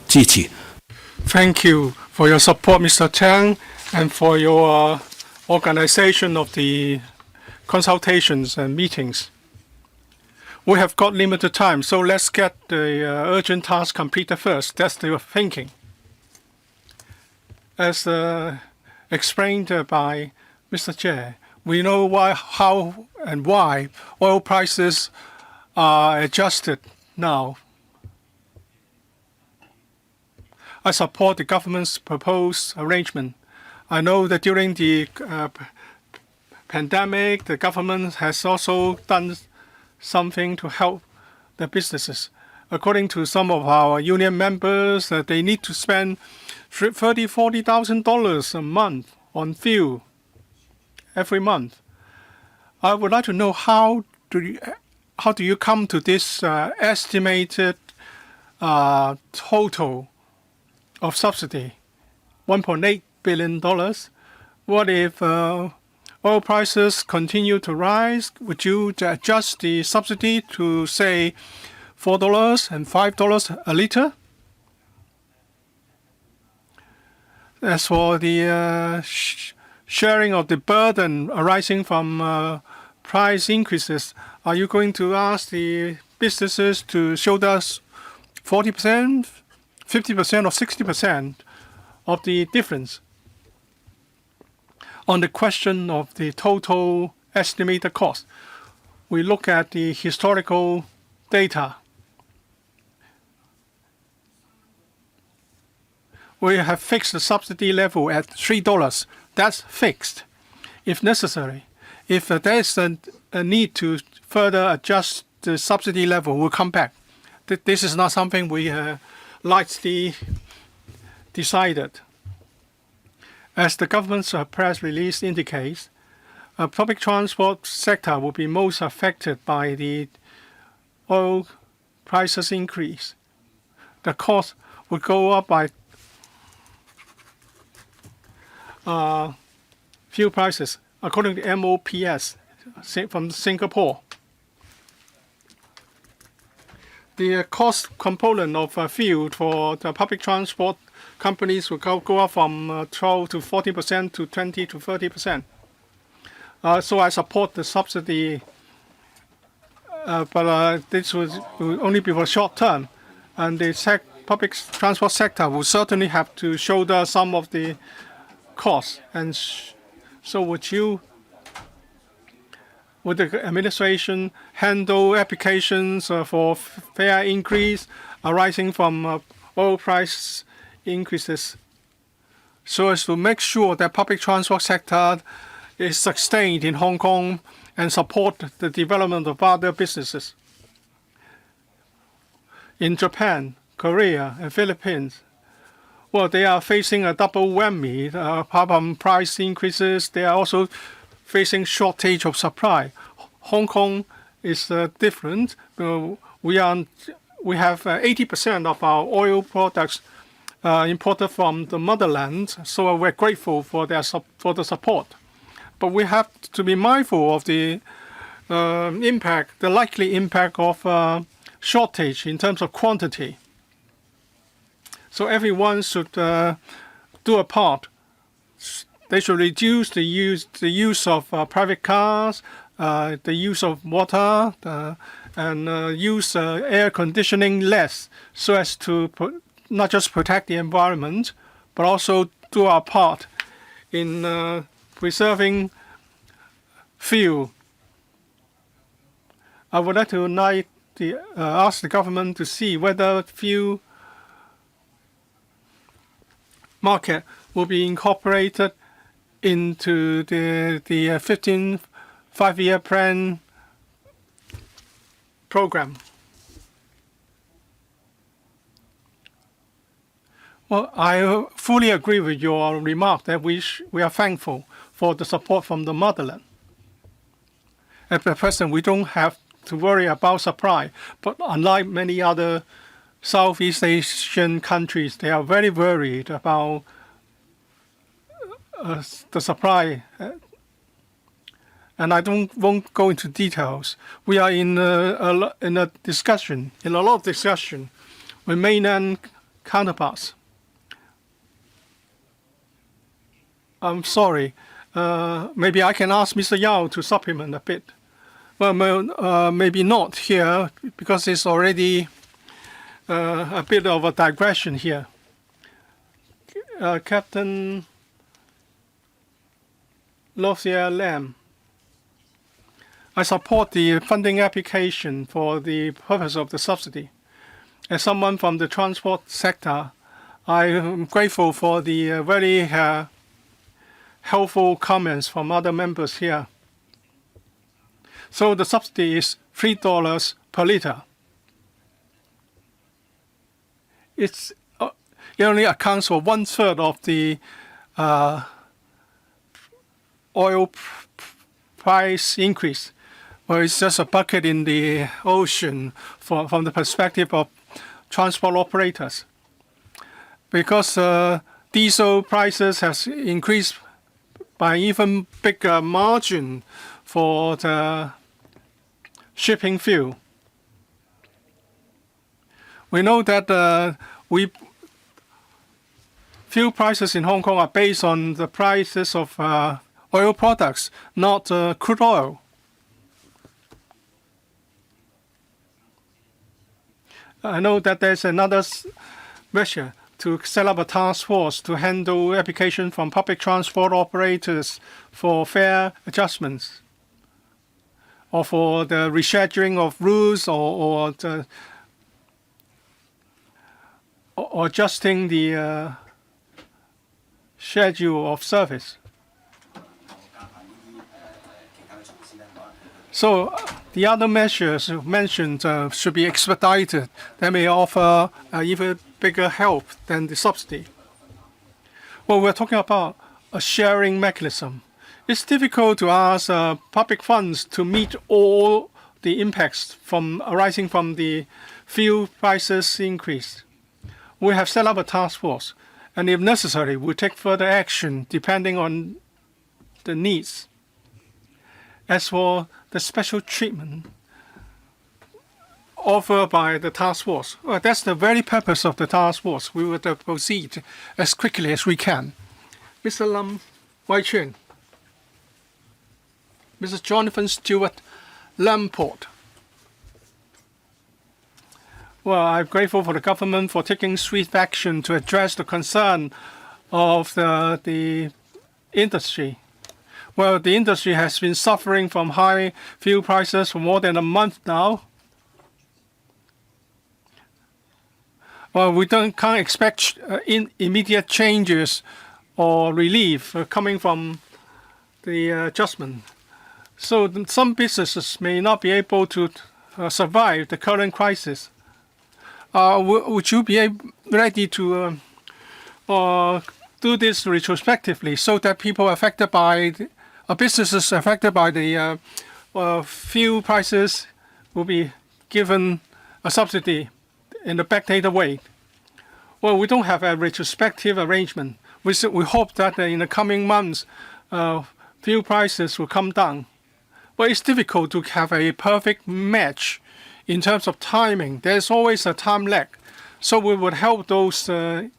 Thank you for your support, Mr. Chang, and for your organization of the consultations and meetings. We have got limited time, so let's get the urgent task completed first. That's the thinking. As explained by Mr. Chair, we know how and why oil prices are adjusted now. I support the government's proposed arrangement. I know that during the pandemic, the government has also done something to help the businesses. According to some of our union members, they need to spend $30,000–$40,000 a month on fuel every month. I would like to know how do you come to this estimated total of subsidy, $1.8 billion. What if oil prices continue to rise? Would you adjust the subsidy to, say, $4 and $5 a liter? As for the sharing of the burden arising from price increases, are you going to ask the businesses to show us 40%, 50%, or 60% of the difference? On the question of the total estimated cost, we look at the historical data. We have fixed the subsidy level at $3. That's fixed. If necessary, if there is a need to further adjust the subsidy level, we'll come back. This is not something we lightly decided. As the government's press release indicates, public transport sector will be most affected by the oil prices increase. The cost would go up by fuel prices, according to MOPS from Singapore. The cost component of fuel for the public transport companies will go up from 12 to 14% to 20 to 30%. So I support the subsidy, but this will only be for short term. And the public transport sector will certainly have to shoulder some of the costs. And so would the administration handle applications for fare increase arising from oil price increases so as to make sure that public transport sector is sustained in Hong Kong and support the development of other businesses? In Japan, Korea, and Philippines, well, they are facing a double whammy. Apart from price increases, they are also facing shortage of supply. Hong Kong is different. We have 80% of our oil products imported from the motherland, so we're grateful for the support. But we have to be mindful of the impact, the likely impact of shortage in terms of quantity. So everyone should do a part. They should reduce the use of private cars, the use of water, and use air conditioning less, so as to not just protect the environment, but also do our part in preserving fuel. I would like to ask the government to see whether fuel market will be incorporated into the 15 5-year plan program. Well, I fully agree with your remark that we are thankful for the support from the motherland. At the present, we don't have to worry about supply, but unlike many other Southeast Asian countries, they are very worried about the supply. And I won't go into details. We are in a lot of discussion with mainland counterparts. I'm sorry. Maybe I can ask Mr. Yao to supplement a bit. Well, maybe not here because it's already a bit of a digression here. Captain Lothier Lam, I support the funding application for the purpose of the subsidy. As someone from the transport sector, I am grateful for the very helpful comments from other members here. So the subsidy is $3 per liter. It only accounts for 1/3 of the oil price increase. Well, it's just a bucket in the ocean from the perspective of transport operators. Because diesel prices has increased by even bigger margin for the shipping fuel. We know that fuel prices in Hong Kong are based on the prices of oil products, not crude oil. I know that there's another measure to set up a task force to handle application from public transport operators for fare adjustments or for the rescheduling of routes or adjusting the schedule of service. So the other measures mentioned should be expedited. They may offer even bigger help than the subsidy. Well, we're talking about a sharing mechanism. It's difficult to ask public funds to meet all the impacts arising from the fuel prices increase. We have set up a task force, and if necessary, we'll take further action depending on the needs. As for the special treatment offered by the task force, well, that's the very purpose of the task force. We will proceed as quickly as we can. Mr. Lam Wai Chuen, Mr. Jonathan Stewart Lamport. Well, I'm grateful for the government for taking swift action to address the concern of the industry. Well, the industry has been suffering from high fuel prices for more than a month now. Well, we can't expect immediate changes or relief coming from the adjustment. So some businesses may not be able to survive the current crisis. Would you be ready to do this retrospectively so that people affected by businesses affected by the fuel prices will be given a subsidy in a backdated way? Well, we don't have a retrospective arrangement. We hope that in the coming months, fuel prices will come down. But it's difficult to have a perfect match in terms of timing. There's always a time lag. So we would help those in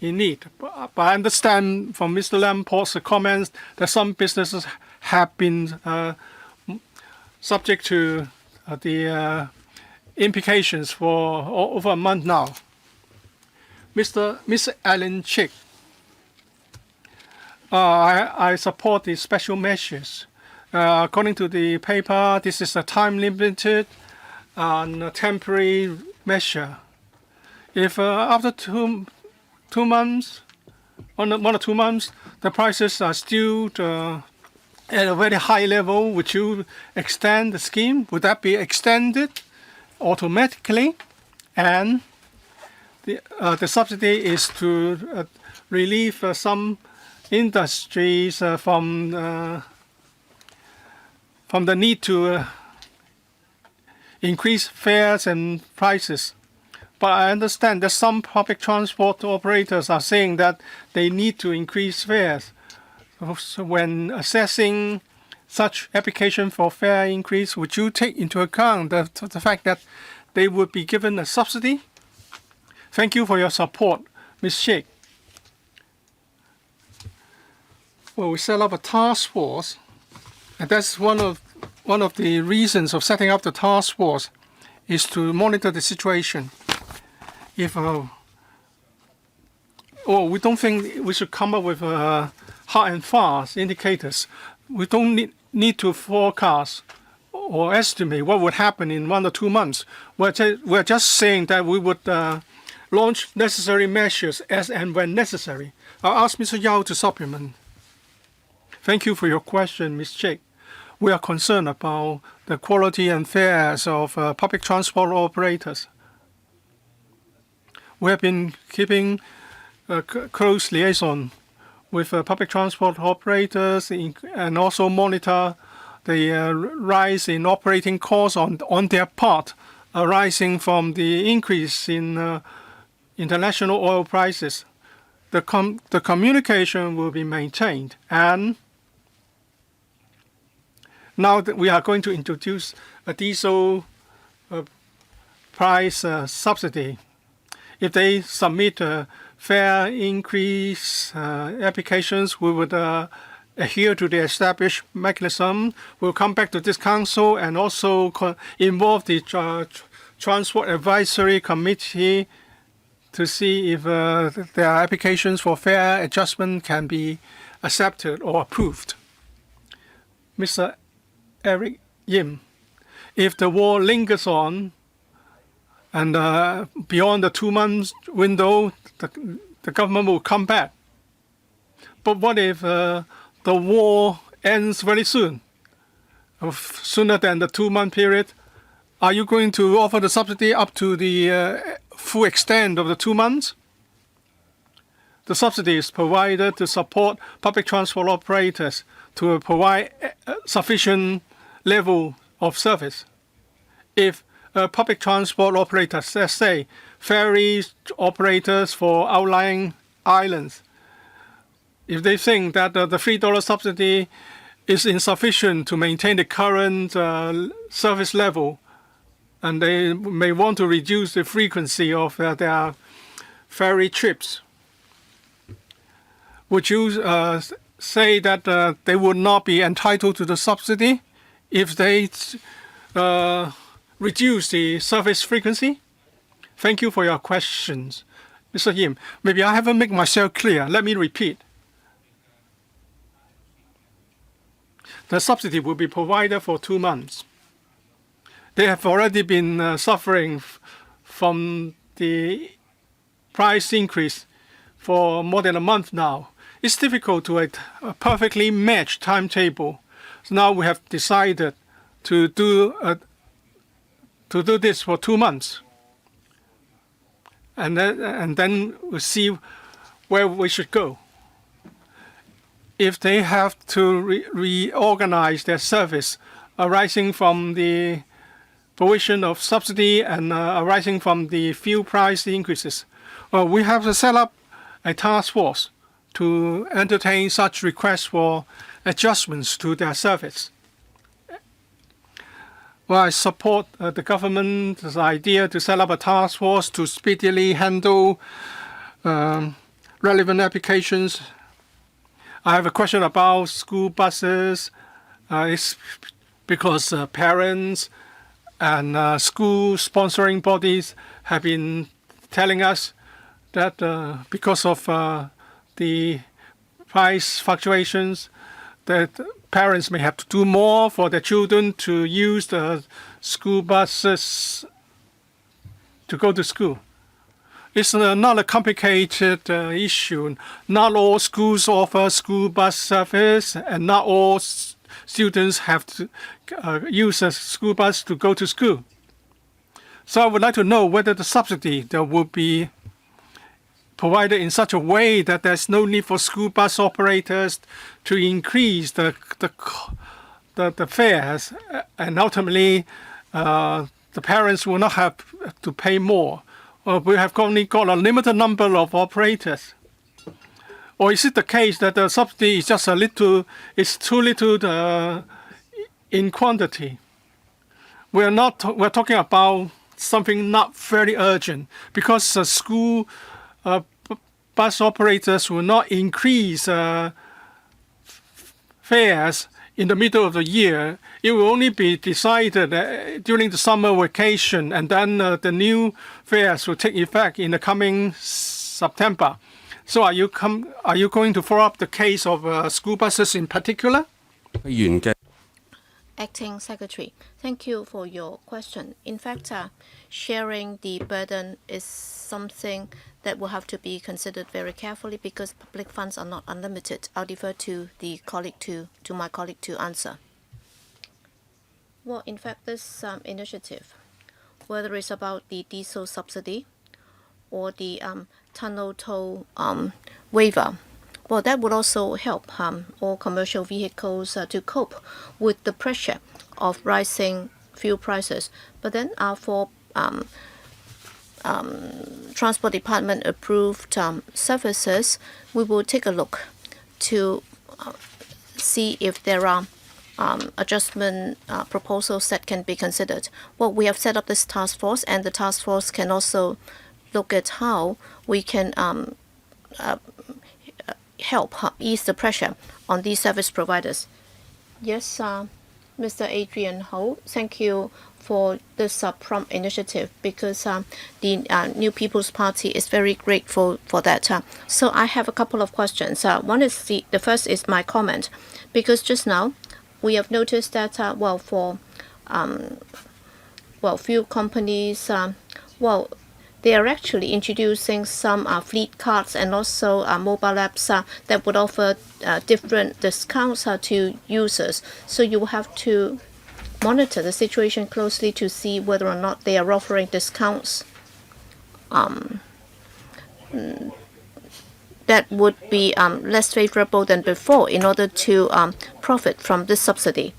need. But I understand from Mr. Lamport's comments that some businesses have been subject to the implications for over a month now. Mr. Alan Chick, I support the special measures. According to the paper, this is a time-limited and temporary measure. If after two months 1 or 2 months, the prices are still at a very high level. Would you extend the scheme? Would that be extended automatically? And the subsidy is to relieve some industries from the need to increase fares and prices. But I understand that some public transport operators are saying that they need to increase fares. So when assessing such application for fare increase, would you take into account the fact that they would be given a subsidy? Thank you for your support, Ms. Sheikh. Well, we set up a task force, and that's one of the reasons of setting up the task force is to monitor the situation. If we don't think we should come up with hard and fast indicators. We don't need to forecast or estimate what would happen in 1 or 2 months. We're just saying that we would launch necessary measures as and when necessary. I'll ask Mr. Yao to supplement. Thank you for your question, Ms. Sheikh. We are concerned about the quality and fares of public transport operators. We have been keeping close liaison with public transport operators and also monitor the rise in operating costs on their part, arising from the increase in international oil prices. The communication will be maintained, and now that we are going to introduce a diesel price subsidy. If they submit fare increase applications, we would adhere to the established mechanism. We'll come back to this council and also involve the Transport Advisory Committee to see if their applications for fare adjustment can be accepted or approved. Mr. Eric Yim, if the war lingers on and beyond the 2 months window, the government will come back. But what if the war ends very soon, sooner than the 2-month period? Are you going to offer the subsidy up to the full extent of the 2 months? The subsidy is provided to support public transport operators to provide sufficient level of service. If public transport operators, let's say ferry operators for outlying islands, if they think that the $3 subsidy is insufficient to maintain the current service level, and they may want to reduce the frequency of their ferry trips, would you say that they would not be entitled to the subsidy if they reduce the service frequency? Thank you for your questions. Mr. Yim, maybe I haven't made myself clear. Let me repeat. The subsidy will be provided for 2 months. They have already been suffering from the price increase for more than a month now. It's difficult to a perfectly matched timetable. So now we have decided to do this for 2 months, and then we'll see where we should go. If they have to reorganize their service arising from the provision of subsidy and arising from the fuel price increases, well, we have to set up a task force to entertain such requests for adjustments to their service. Well, I support the government's idea to set up a task force to speedily handle relevant applications. I have a question about school buses. It's because parents and school sponsoring bodies have been telling us that because of the price fluctuations, that parents may have to do more for their children to use the school buses to go to school. It's not a complicated issue. Not all schools offer school bus service, and not all students have to use a school bus to go to school. So I would like to know whether the subsidy that will be provided in such a way that there's no need for school bus operators to increase the fares, and ultimately the parents will not have to pay more. Or we have only got a limited number of operators. Or is it the case that the subsidy is just it's too little in quantity? We're talking about something not very urgent, because school bus operators will not increase fares in the middle of the year. It will only be decided during the summer vacation, and then the new fares will take effect in the coming September. So are you going to follow up the case of school buses in particular? Acting Secretary, thank you for your question. In fact, sharing the burden is something that will have to be considered very carefully, because public funds are not unlimited. I'll defer to my colleague to answer. Well, in fact, this initiative, whether it's about the diesel subsidy or the tunnel toll waiver, well, that would also help all commercial vehicles to cope with the pressure of rising fuel prices. But then for Transport Department approved services, we will take a look to see if there are adjustment proposals that can be considered. Well, we have set up this task force, and the task force can also look at how we can help ease the pressure on these service providers. Yes, Mr. Adrian Ho, thank you for this prompt initiative, because the New People's Party is very grateful for that. So I have a couple of questions. One is the first is my comment, because just now we have noticed that for fuel companies, they are actually introducing some fleet cards and also mobile apps that would offer different discounts to users. So you will have to monitor the situation closely to see whether or not they are offering discounts that would be less favorable than before, in order to profit from this subsidy.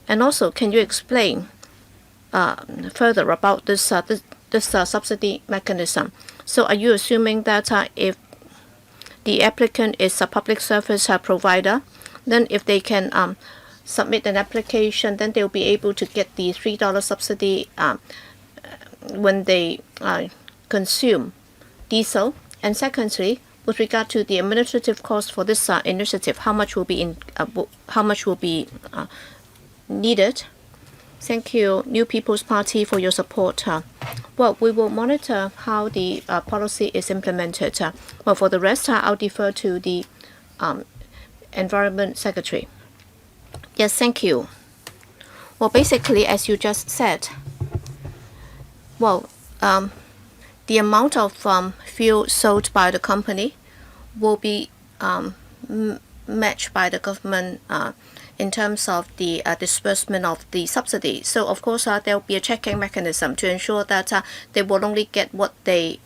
And also, can you explain further about this subsidy mechanism? So are you assuming that if the applicant is a public service provider, then if they can submit an application, then they'll be able to get the $3 subsidy when they consume diesel? And secondly, with regard to the administrative cost for this initiative, how much will be needed? Thank you, New People's Party, for your support. Well, we will monitor how the policy is implemented. Well, for the rest, I'll defer to the Environment Secretary. Yes, thank you. Well, basically, as you just said, the amount of fuel sold by the company will be matched by the government in terms of the disbursement of the subsidy. So, of course, there will be a checking mechanism to ensure that they will only get what they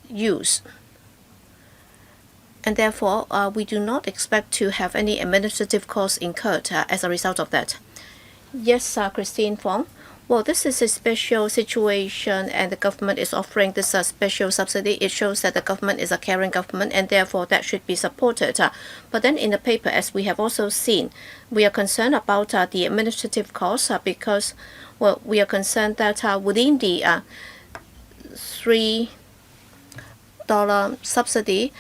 use. And therefore, we do not expect to have any administrative costs incurred as a result of that. Yes, Christine Fong. Well, this is a special situation, and the government is offering this special subsidy. It shows that the government is a caring government, and therefore that should be supported. But then in the paper, as we have also seen, we are concerned about the administrative costs because, we are concerned that within the $3 subsidy,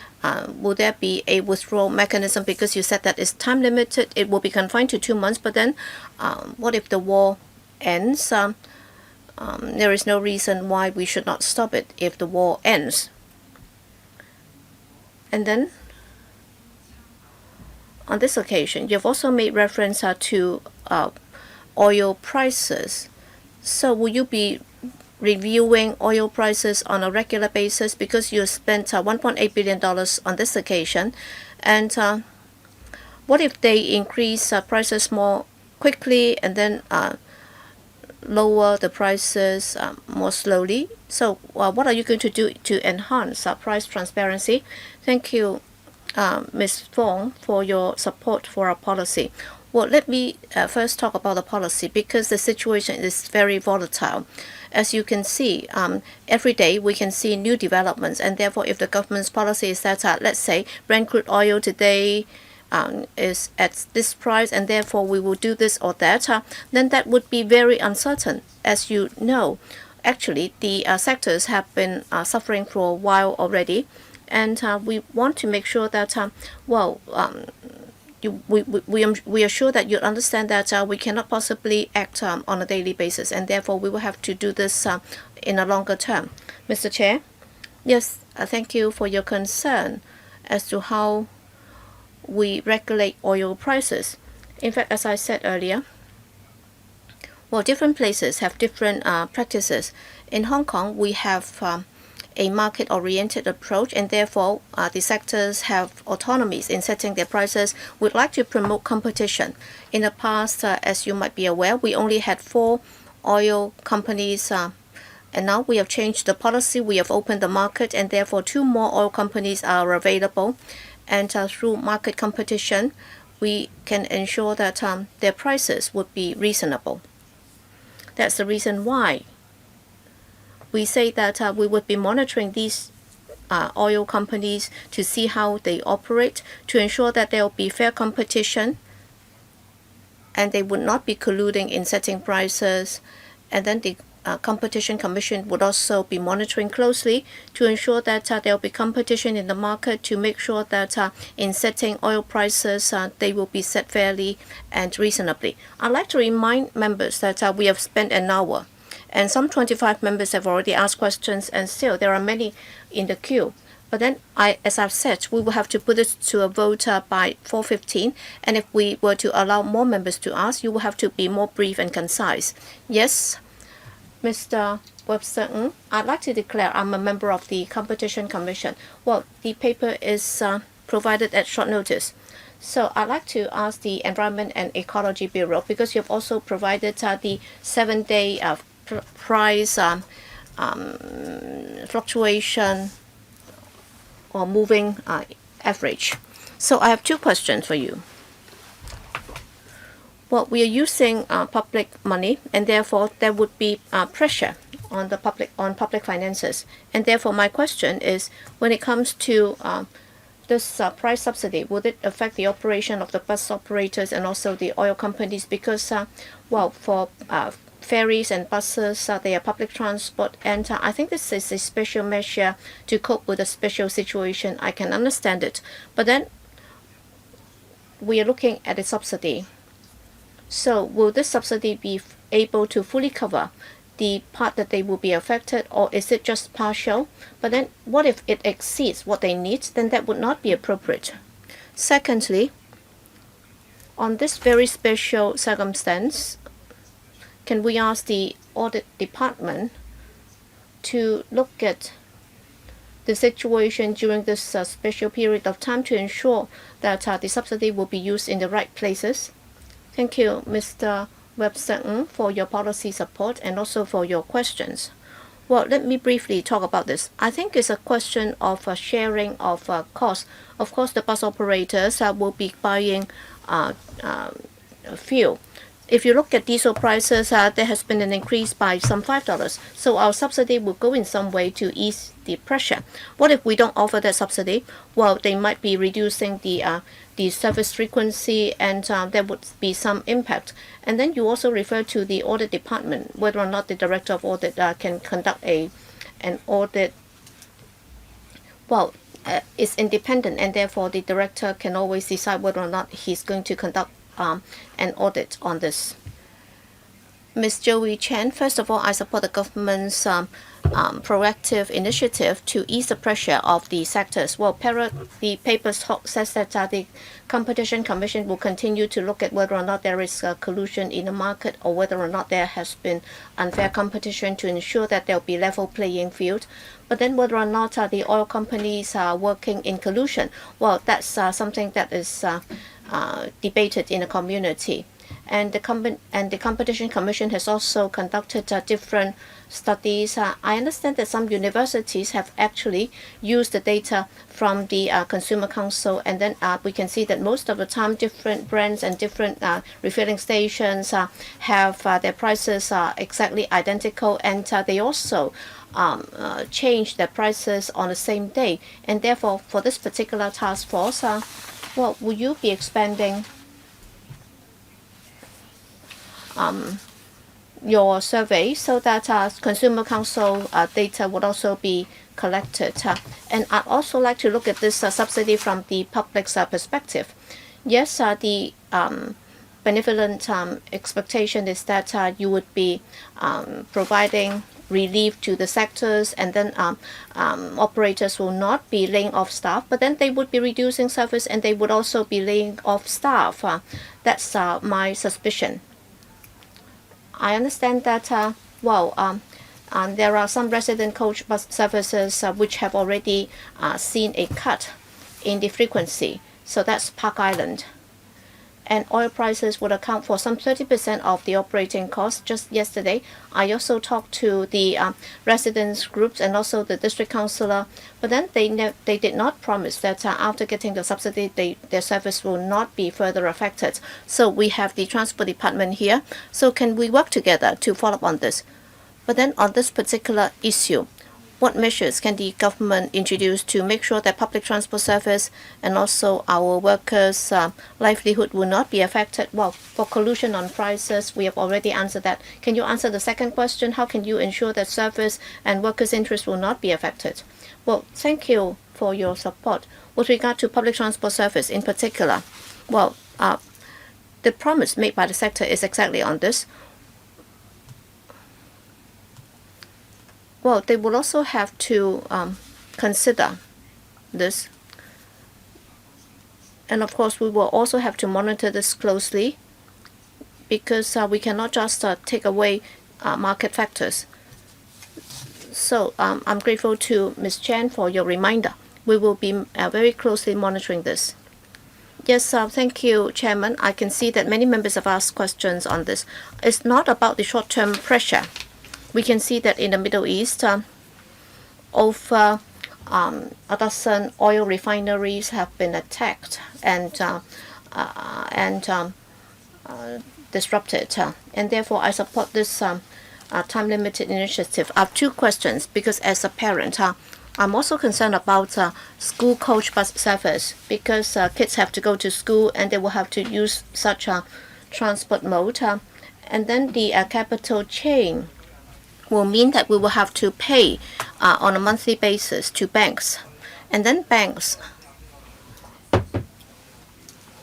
will there be a withdrawal mechanism? Because you said that it's time limited, it will be confined to 2 months. But then, what if the war ends? There is no reason why we should not stop it if the war ends. And then, on this occasion, you've also made reference to oil prices. So will you be reviewing oil prices on a regular basis because you spent $1.8 billion on this occasion. And what if they increase prices more quickly and then lower the prices more slowly? So what are you going to do to enhance price transparency? Thank you, Ms. Fong, for your support for our policy. Well, let me first talk about the policy because the situation is very volatile. As you can see, every day we can see new developments, and therefore if the government's policy is that, let's say, Brent crude oil today is at this price and therefore we will do this or that, then that would be very uncertain. As you know, actually the sectors have been suffering for a while already, and we want to make sure that, we are sure that you understand that we cannot possibly act on a daily basis, and therefore we will have to do this in a longer term. Mr. Chair, yes, thank you for your concern as to how we regulate oil prices. In fact, as I said earlier, well, different places have different practices. In Hong Kong, we have a market-oriented approach, and therefore the sectors have autonomies in setting their prices. We'd like to promote competition. In the past, as you might be aware, we only had 4 oil companies, and now we have changed the policy. We have opened the market, and therefore 2 more oil companies are available. And through market competition, we can ensure that their prices would be reasonable. That's the reason why we say that we would be monitoring these oil companies to see how they operate, to ensure that there will be fair competition and they would not be colluding in setting prices. And then the Competition Commission would also be monitoring closely to ensure that there will be competition in the market, to make sure that in setting oil prices, they will be set fairly and reasonably. I'd like to remind members that we have spent an hour, and some 25 members have already asked questions, and still there are many in the queue. But then, as I've said, we will have to put it to a vote by 4:15, and if we were to allow more members to ask, you will have to be more brief and concise. Yes, Mr. Webster Ng, I'd like to declare I'm a member of the Competition Commission. Well, the paper is provided at short notice. So I'd like to ask the Environment and Ecology Bureau, because you've also provided the 7-day price fluctuation or moving average. So I have 2 questions for you. Well, we are using public money, and therefore there would be pressure on the public finances. And therefore, my question is, when it comes to this price subsidy, would it affect the operation of the bus operators and also the oil companies? Because, for ferries and buses, they are public transport, and I think this is a special measure to cope with a special situation. I can understand it, but then we are looking at a subsidy. So will this subsidy be able to fully cover the part that they will be affected, or is it just partial? But then what if it exceeds what they need? Then that would not be appropriate. Secondly, on this very special circumstance, can we ask the audit department to look at the situation during this special period of time to ensure that the subsidy will be used in the right places? Thank you, Mr. Webster Ng, for your policy support and also for your questions. Well, let me briefly talk about this. I think it's a question of sharing of costs. Of course, the bus operators will be buying fuel. If you look at diesel prices, there has been an increase by some $5. So our subsidy will go in some way to ease the pressure. What if we don't offer that subsidy? Well, they might be reducing the service frequency, and there would be some impact. And then you also refer to the audit department, whether or not the director of audit can conduct an audit. Well, it's independent, and therefore the director can always decide whether or not he's going to conduct an audit on this. Ms. Joey Chen, first of all, I support the government's proactive initiative to ease the pressure of the sectors. Well, the paper says that the Competition Commission will continue to look at whether or not there is collusion in the market or whether or not there has been unfair competition to ensure that there will be level playing field. But then whether or not the oil companies are working in collusion, well, that's something that is debated in the community. And the Competition Commission has also conducted different studies. I understand that some universities have actually used the data from the Consumer Council, and then we can see that most of the time different brands and different refilling stations have their prices exactly identical, and they also change their prices on the same day. And therefore, for this particular task force, well, will you be expanding your survey so that Consumer Council data would also be collected? And I'd also like to look at this subsidy from the public's perspective. Yes, the benevolent expectation is that you would be providing relief to the sectors, and then operators will not be laying off staff, but then they would be reducing service and they would also be laying off staff. That's my suspicion. I understand that, there are some resident coach bus services which have already seen a cut in the frequency. So that's Park Island. And oil prices would account for some 30% of the operating costs. Just yesterday, I also talked to the residents groups and also the district councillor, but then they did not promise that after getting the subsidy, their service will not be further affected. So we have the transport department here. So can we work together to follow up on this? But then on this particular issue, what measures can the government introduce to make sure that public transport service and also our workers' livelihood will not be affected? Well, for collusion on prices, we have already answered that. Can you answer the second question? How can you ensure that service and workers' interests will not be affected? Well, thank you for your support. With regard to public transport service in particular, well, the promise made by the sector is exactly on this. Well, they will also have to consider this. And of course, we will also have to monitor this closely, because we cannot just take away market factors. So I'm grateful to Ms. Chen for your reminder. We will be very closely monitoring this. Yes, thank you, Chairman. I can see that many members have asked questions on this. It's not about the short-term pressure. We can see that in the Middle East, over a dozen oil refineries have been attacked and disrupted. And therefore, I support this time-limited initiative. I have two questions, because as a parent, I'm also concerned about school coach bus service, because kids have to go to school and they will have to use such a transport mode. And then the capital chain will mean that we will have to pay on a monthly basis to banks. And then banks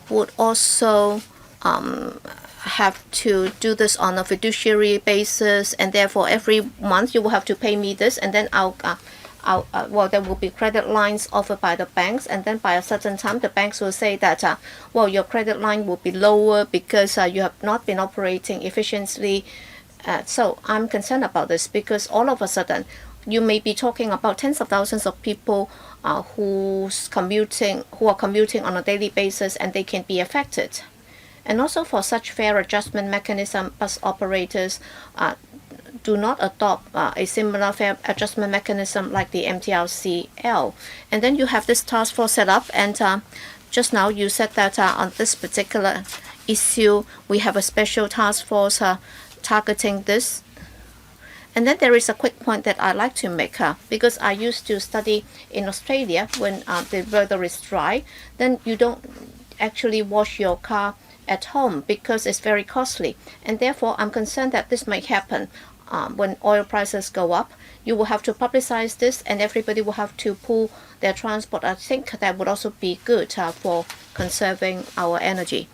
would also have to do this on a fiduciary basis, and therefore every month you will have to pay me this, and then there will be credit lines offered by the banks, and then by a certain time the banks will say that your credit line will be lower because you have not been operating efficiently. So I'm concerned about this, because all of a sudden you may be talking about tens of thousands of people who are commuting on a daily basis, and they can be affected. And also, for such fare adjustment mechanism, bus operators do not adopt a similar fare adjustment mechanism like the MTRCL. And then you have this task force set up, and just now you said that on this particular issue we have a special task force targeting this. And then there is a quick point that I like to make, because I used to study in Australia. When the weather is dry, then you don't actually wash your car at home because it's very costly. And therefore, I'm concerned that this might happen when oil prices go up. You will have to publicize this, and everybody will have to pool their transport. I think that would also be good for conserving our energy.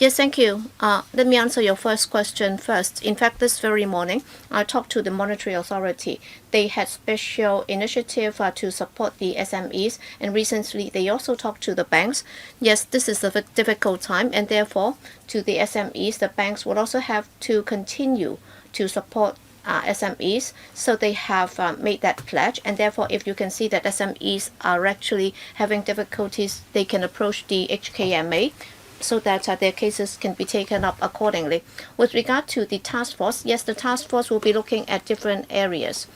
Yes, thank you. Let me answer your first question first. In fact, this very morning, I talked to the Monetary Authority. They had special initiative to support the SMEs, and recently they also talked to the banks. Yes, this is a difficult time, and therefore, to the SMEs, the banks will also have to continue to support SMEs. So they have made that pledge, and therefore, if you can see that SMEs are actually having difficulties, they can approach the HKMA so that their cases can be taken up accordingly. With regard to the task force, yes, the task force will be looking at different areas,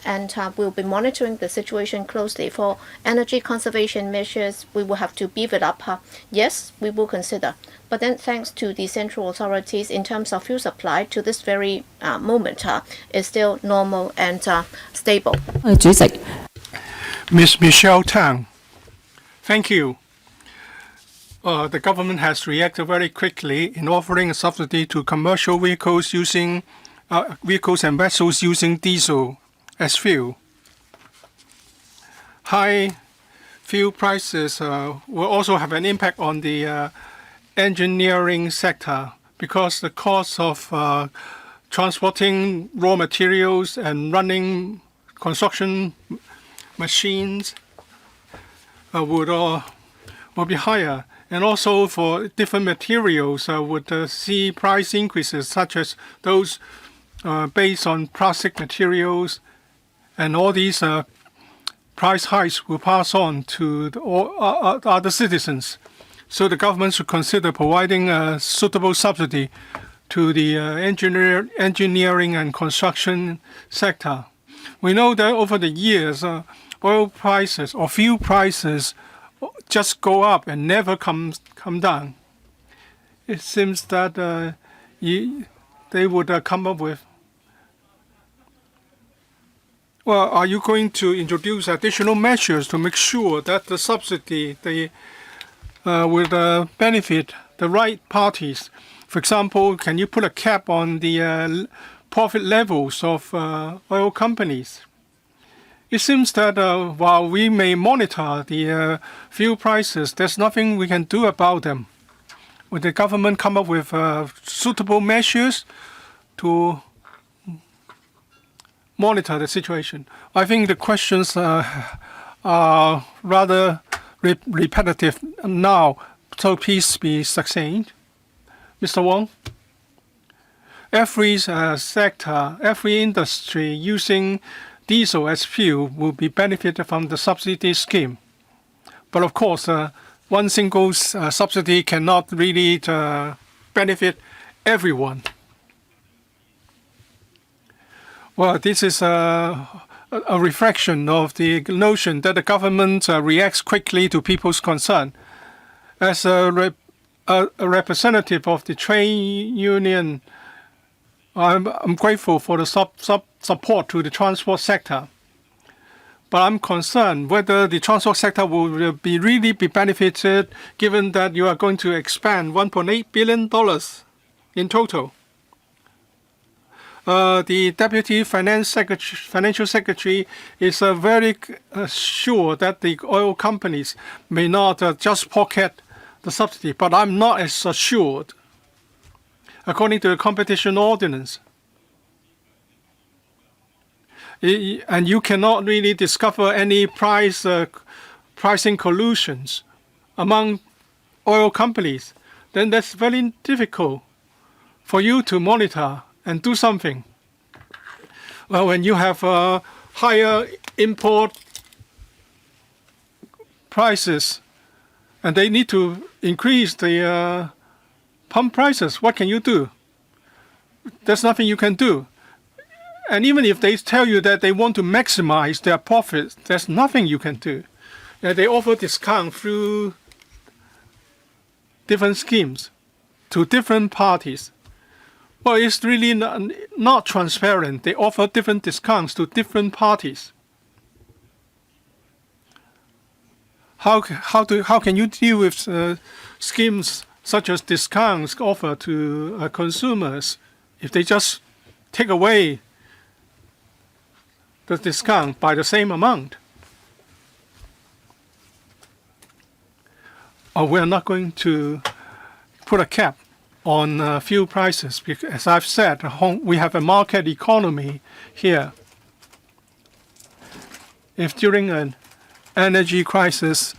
and we'll be monitoring the situation closely. For energy conservation measures, we will have to beef it up. Yes, we will consider. But then, thanks to the central authorities, in terms of fuel supply, to this very moment, is still normal and stable. 主席。 Ms. Michelle Tang, thank you. The government has reacted very quickly in offering a subsidy to commercial vehicles and vessels using diesel as fuel. High fuel prices will also have an impact on the engineering sector because the cost of transporting raw materials and running construction machines will be higher. And also for different materials would see price increases, such as those based on plastic materials, and all these price hikes will pass on to other citizens. So the government should consider providing a suitable subsidy to the engineering and construction sector. We know that over the years, oil prices or fuel prices just go up and never come down. It seems that they would come up with. Well, are you going to introduce additional measures to make sure that the subsidy will benefit the right parties? For example, can you put a cap on the profit levels of oil companies? It seems that while we may monitor the fuel prices, there's nothing we can do about them. Would the government come up with suitable measures to monitor the situation? I think the questions are rather repetitive now, so please be succinct. Mr. Wong? Every sector, every industry using diesel as fuel will be benefited from the subsidy scheme. But of course, one single subsidy cannot really benefit everyone. Well, this is a reflection of the notion that the government reacts quickly to people's concern. As a representative of the trade union, I'm grateful for the support to the transport sector. But I'm concerned whether the transport sector will really be benefited, given that you are going to expand $1.8 billion in total. The Deputy Financial Secretary is very sure that the oil companies may not just pocket the subsidy, but I'm not as assured. According to the competition ordinance, and you cannot really discover any pricing collusions among oil companies, then that's very difficult for you to monitor and do something. Well, when you have higher import prices and they need to increase the pump prices, what can you do? There's nothing you can do. And even if they tell you that they want to maximize their profits, there's nothing you can do. They offer discount through different schemes to different parties. Well, it's really not transparent. They offer different discounts to different parties. How can you deal with schemes such as discounts offered to consumers if they just take away the discount by the same amount? We are not going to put a cap on fuel prices. Because, as I've said, we have a market economy here. If during an energy crisis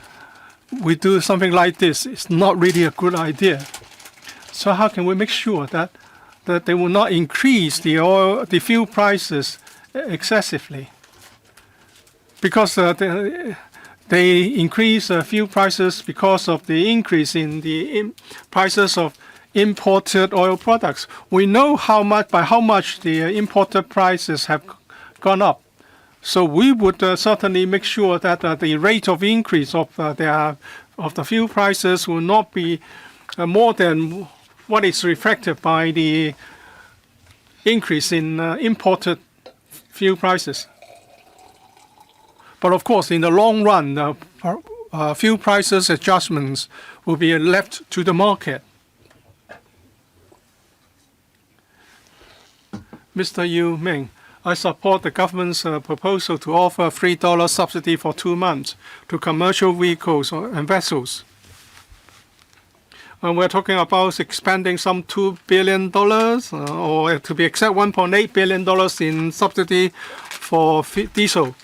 we do something like this, it's not really a good idea. So how can we make sure that they will not increase the fuel prices excessively? Because they increase fuel prices because of the increase in the prices of imported oil products. We know by how much the imported prices have gone up. So we would certainly make sure that the rate of increase of the fuel prices will not be more than what is reflected by the increase in imported fuel prices. But of course, in the long run, fuel prices adjustments will be left to the market. Mr. Yu Ming, I support the government's proposal to offer $3 subsidy for 2 months to commercial vehicles and vessels. We're talking about expending some $2 billion, or to be exact, $1.8 billion in subsidy for diesel.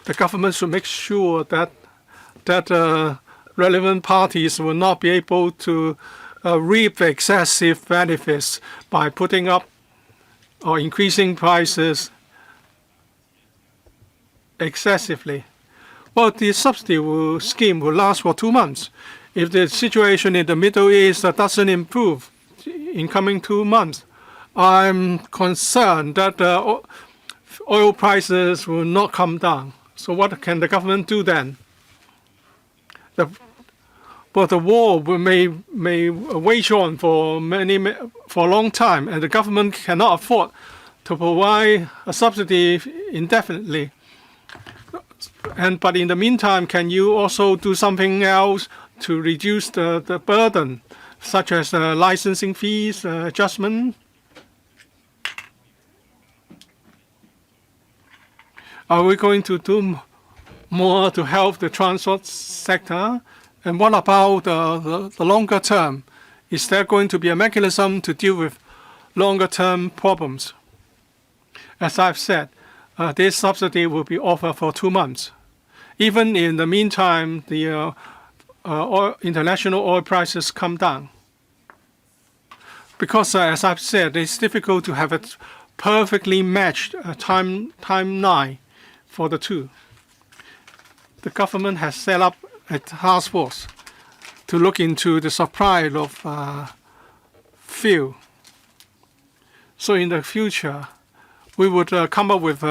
The government should make sure that relevant parties will not be able to reap excessive benefits by putting up or increasing prices excessively. Well, the subsidy scheme will last for 2 months. If the situation in the Middle East doesn't improve in coming 2 months, I'm concerned that oil prices will not come down. So what can the government do then? But the war may wage on for a long time, and the government cannot afford to provide a subsidy indefinitely. But in the meantime, can you also do something else to reduce the burden, such as licensing fees adjustment? Are we going to do more to help the transport sector? And what about the longer term? Is there going to be a mechanism to deal with longer term problems? As I've said, this subsidy will be offered for 2 months. Even in the meantime, the international oil prices come down. Because, as I've said, it's difficult to have a perfectly matched timeline for the two. The government has set up a task force to look into the supply of fuel. So in the future, we would come up with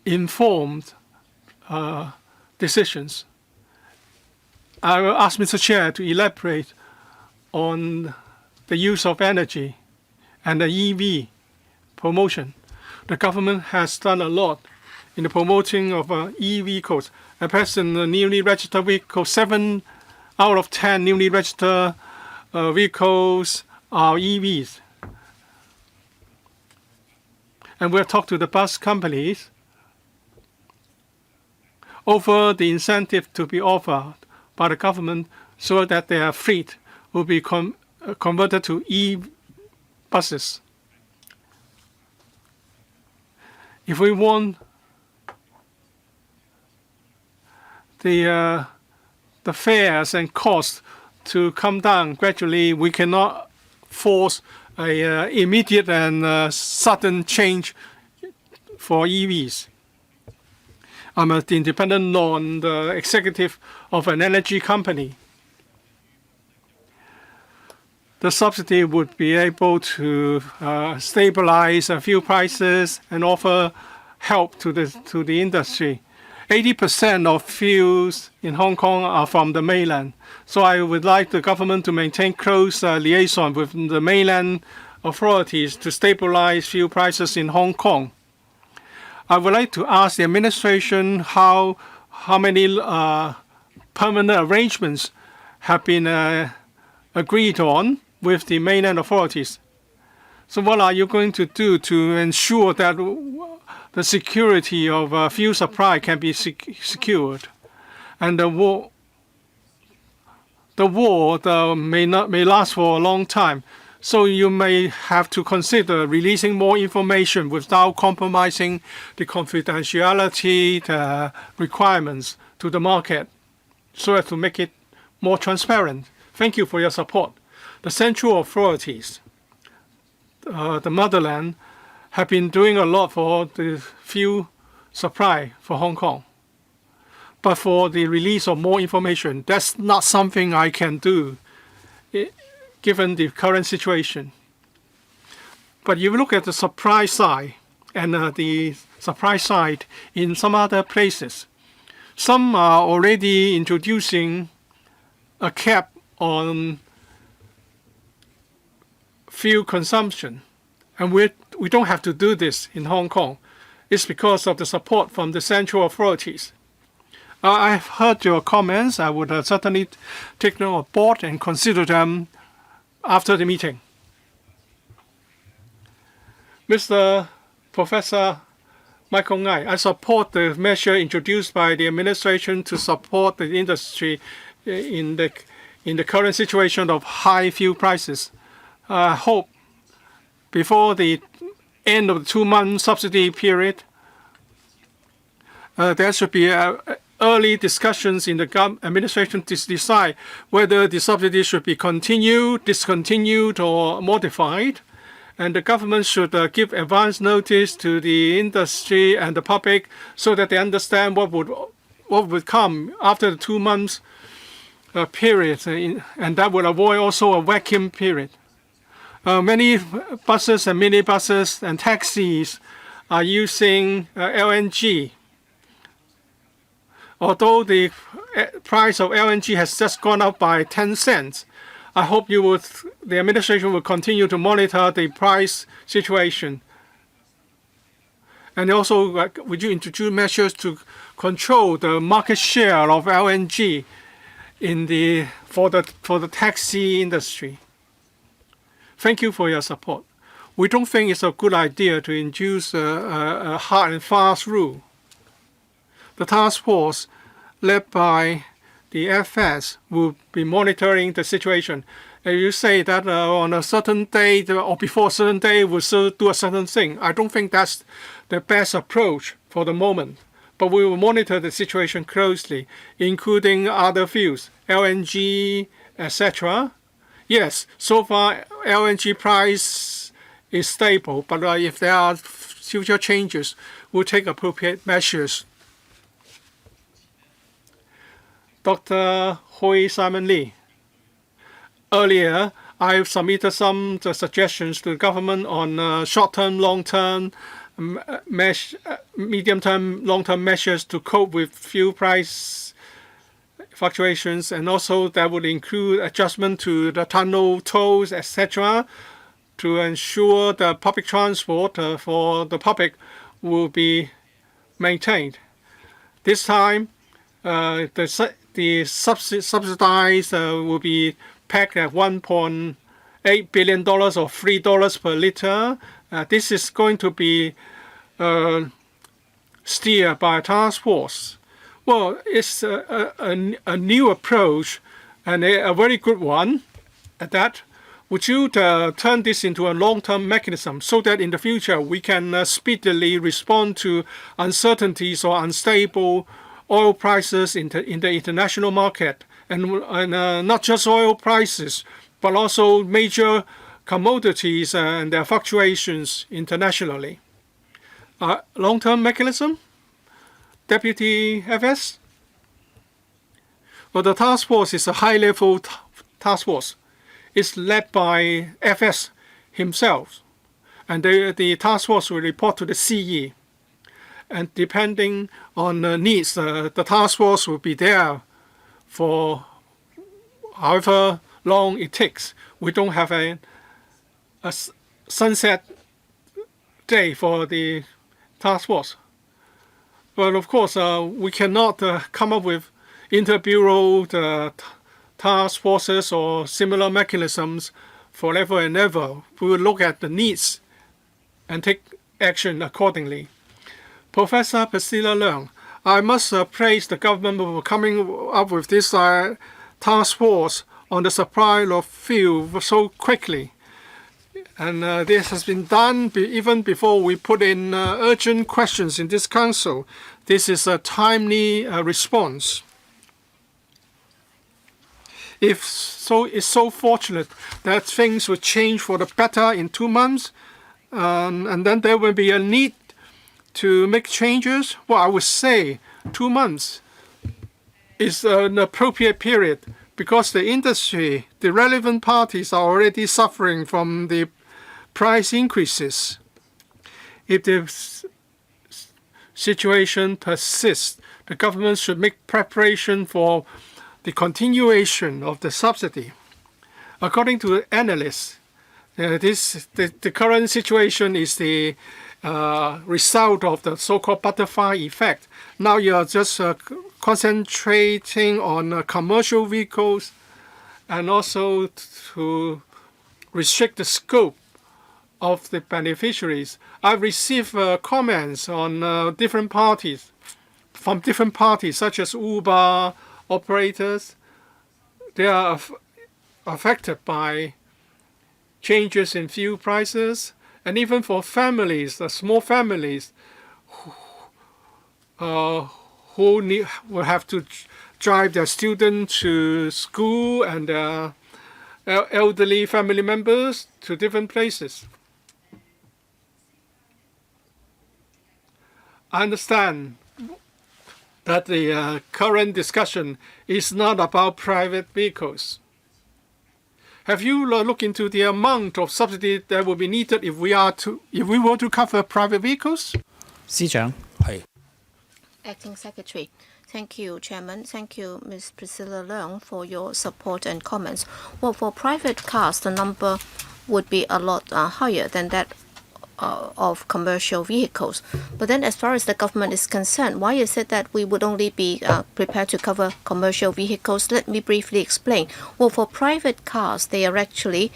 informed decisions. I will ask Mr. Chair to elaborate on the use of energy and the EV promotion. The government has done a lot in the promoting of e-vehicles. At present, the newly registered vehicles, 7 out of 10 newly registered vehicles are EVs. And we'll talk to the bus companies over the incentive to be offered by the government so that their fleet will be converted to e-buses. If we want the fares and costs to come down gradually, we cannot force an immediate and sudden change for EVs. I'm an independent non-executive of an energy company. The subsidy would be able to stabilize fuel prices and offer help to the industry. 80% of fuels in Hong Kong are from the mainland. So I would like the government to maintain close liaison with the mainland authorities to stabilize fuel prices in Hong Kong. I would like to ask the administration how many permanent arrangements have been agreed on with the mainland authorities. So what are you going to do to ensure that the security of fuel supply can be secured? And the war may last for a long time. So you may have to consider releasing more information without compromising the confidentiality requirements to the market, so as to make it more transparent. Thank you for your support. The central authorities, the motherland, have been doing a lot for the fuel supply for Hong Kong. But for the release of more information, that's not something I can do, given the current situation. But you look at the supply side and the supply side in some other places. Some are already introducing a cap on fuel consumption. And we don't have to do this in Hong Kong. It's because of the support from the central authorities. I've heard your comments. I would certainly take them on board and consider them after the meeting. Mr. Professor Michael Ngai, I support the measure introduced by the administration to support the industry in the current situation of high fuel prices. I hope before the end of the 2-month subsidy period, there should be early discussions in the administration to decide whether the subsidy should be continued, discontinued, or modified. And the government should give advance notice to the industry and the public so that they understand what would come after the 2 months period, and that would avoid also a vacuum period. Many buses and minibuses and taxis are using LNG. Although the price of LNG has just gone up by 10 cents, I hope the administration will continue to monitor the price situation. And also, would you introduce measures to control the market share of LNG for the taxi industry? Thank you for your support. We don't think it's a good idea to introduce a hard and fast rule. The task force led by the FS will be monitoring the situation. And you say that on a certain day or before a certain day we'll still do a certain thing. I don't think that's the best approach for the moment. But we will monitor the situation closely, including other fuels, LNG, etc. Yes, so far LNG price is stable, but if there are future changes, we'll take appropriate measures. Dr. Hui Simon Lee. Earlier, I submitted some suggestions to the government on short-term, long-term, medium-term, long-term measures to cope with fuel price fluctuations, and also that would include adjustment to the tunnel tolls, etc., to ensure the public transport for the public will be maintained. This time, the subsidized will be pegged at $1.8 billion or $3 per liter. This is going to be steered by a task force. Well, it's a new approach and a very good one at that. Would you turn this into a long-term mechanism so that in the future we can speedily respond to uncertainties or unstable oil prices in the international market, and not just oil prices, but also major commodities and their fluctuations internationally? Long-term mechanism? Deputy FS? Well, the task force is a high-level task force. It's led by FS himself, and the task force will report to the CE. And depending on the needs, the task force will be there for however long it takes. We don't have a sunset day for the task force. But of course, we cannot come up with inter-bureau task forces or similar mechanisms forever and ever. We will look at the needs and take action accordingly. Professor Priscilla Leung, I must praise the government for coming up with this task force on the supply of fuel so quickly. And this has been done even before we put in urgent questions in this council. This is a timely response. If so, it's so fortunate that things will change for the better in 2 months, and then there will be a need to make changes. Well, I would say 2 months is an appropriate period because the industry, the relevant parties are already suffering from the price increases. If the situation persists, the government should make preparation for the continuation of the subsidy. According to analysts, the current situation is the result of the so-called butterfly effect. Now you are just concentrating on commercial vehicles and also to restrict the scope of the beneficiaries. I've received comments on different parties, from different parties such as Uber operators. They are affected by changes in fuel prices, and even for families, small families who will have to drive their students to school and elderly family members to different places. I understand that the current discussion is not about private vehicles. Have you looked into the amount of subsidy that will be needed if we were to cover private vehicles? 司長。 Acting Secretary. Thank you, Chairman. Thank you, Ms. Priscilla Leung, for your support and comments. Well, for private cars, the number would be a lot higher than that of commercial vehicles. But then as far as the government is concerned, why is it that we would only be prepared to cover commercial vehicles? Let me briefly explain. Well, for private cars, they are actually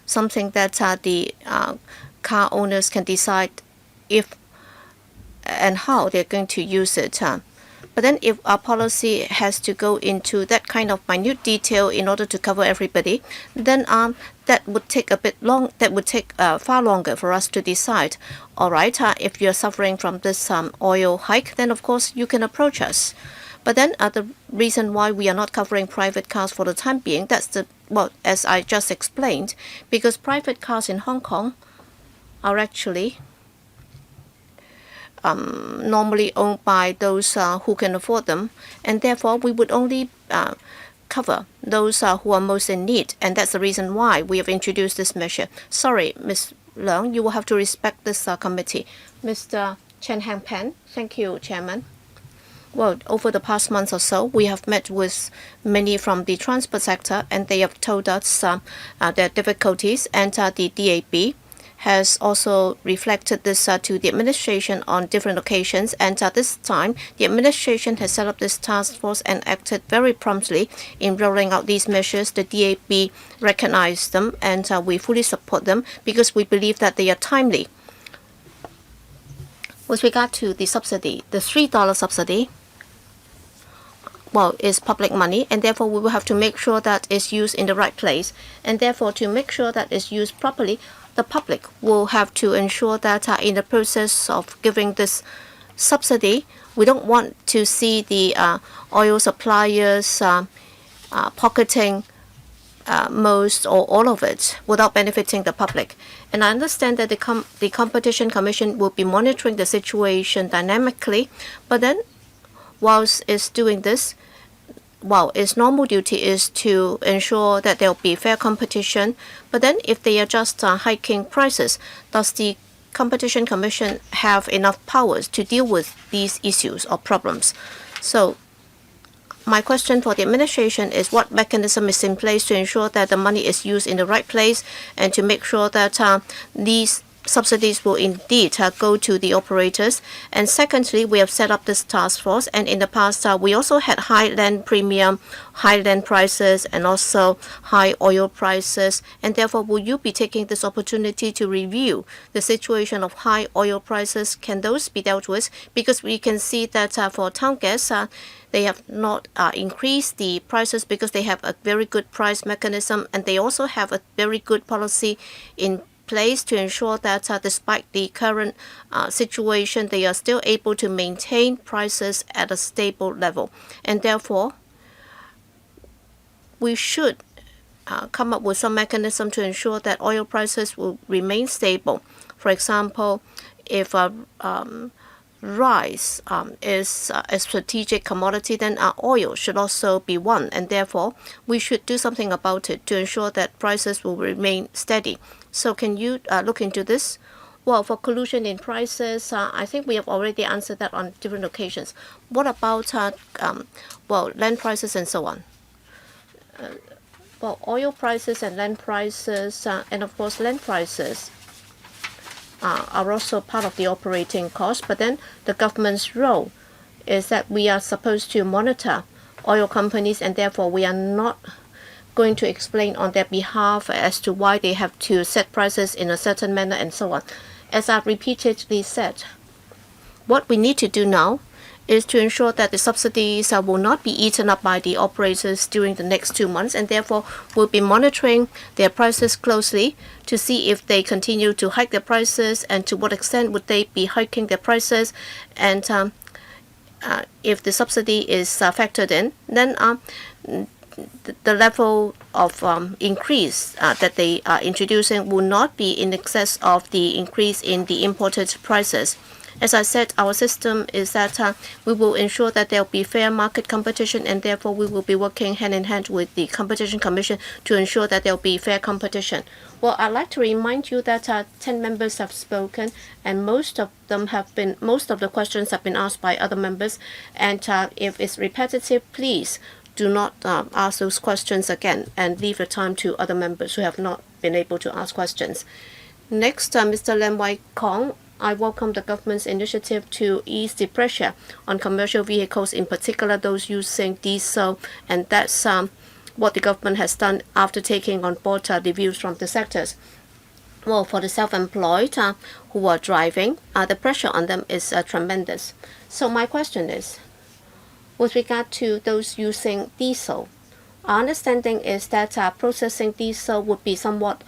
something that the car owners can decide if and how they're going to use it. But then if our policy has to go into that kind of minute detail in order to cover everybody, then that would take far longer for us to decide. All right, if you're suffering from this oil hike, then of course you can approach us. But then the reason why we are not covering private cars for the time being, as I just explained, because private cars in Hong Kong are actually normally owned by those who can afford them, and therefore we would only cover those who are most in need, and that's the reason why we have introduced this measure. Sorry, Ms. Leung, you will have to respect this committee. Mr. Chen Hang-pen. Thank you, Chairman. Well, over the past month or so, we have met with many from the transport sector, and they have told us their difficulties, and the DAB has also reflected this to the administration on different occasions, and this time the administration has set up this task force and acted very promptly in rolling out these measures. The DAB recognized them, and we fully support them because we believe that they are timely. With regard to the subsidy, the $3 subsidy, well, is public money, and therefore we will have to make sure that it's used in the right place, and therefore to make sure that it's used properly, the public will have to ensure that in the process of giving this subsidy, we don't want to see the oil suppliers pocketing most or all of it without benefiting the public. And I understand that the Competition Commission will be monitoring the situation dynamically, but then whilst it's doing this, its normal duty is to ensure that there will be fair competition. But then if they are just hiking prices, does the Competition Commission have enough powers to deal with these issues or problems? So my question for the administration is what mechanism is in place to ensure that the money is used in the right place and to make sure that these subsidies will indeed go to the operators. And secondly, we have set up this task force, and in the past we also had high land premium, high land prices, and also high oil prices. And therefore, will you be taking this opportunity to review the situation of high oil prices? Can those be dealt with? Because we can see that for town gas, they have not increased the prices because they have a very good price mechanism, and they also have a very good policy in place to ensure that despite the current situation, they are still able to maintain prices at a stable level. And therefore, we should come up with some mechanism to ensure that oil prices will remain stable. For example, if rice is a strategic commodity, then oil should also be one, and therefore we should do something about it to ensure that prices will remain steady. So can you look into this? Well, for collusion in prices, I think we have already answered that on different occasions. What about land prices and so on? Well, oil prices and land prices, and of course land prices are also part of the operating cost. But then the government's role is that we are supposed to monitor oil companies, and therefore we are not going to explain on their behalf as to why they have to set prices in a certain manner and so on. As I've repeatedly said, what we need to do now is to ensure that the subsidies will not be eaten up by the operators during the next 2 months, and therefore we'll be monitoring their prices closely to see if they continue to hike their prices and to what extent would they be hiking their prices. And if the subsidy is factored in, then the level of increase that they are introducing will not be in excess of the increase in the imported prices. As I said, our system is that we will ensure that there will be fair market competition, and therefore we will be working hand in hand with the Competition Commission to ensure that there will be fair competition. Well, I'd like to remind you that 10 members have spoken, and most of the questions have been asked by other members. And if it's repetitive, please do not ask those questions again and leave the time to other members who have not been able to ask questions. Next, Mr. Lam Wai Kong. I welcome the government's initiative to ease the pressure on commercial vehicles, in particular those using diesel, and that's what the government has done after taking on board the views from the sectors. Well, for the self-employed who are driving, the pressure on them is tremendous. So my question is, with regard to those using diesel, our understanding is that processing diesel would be somewhat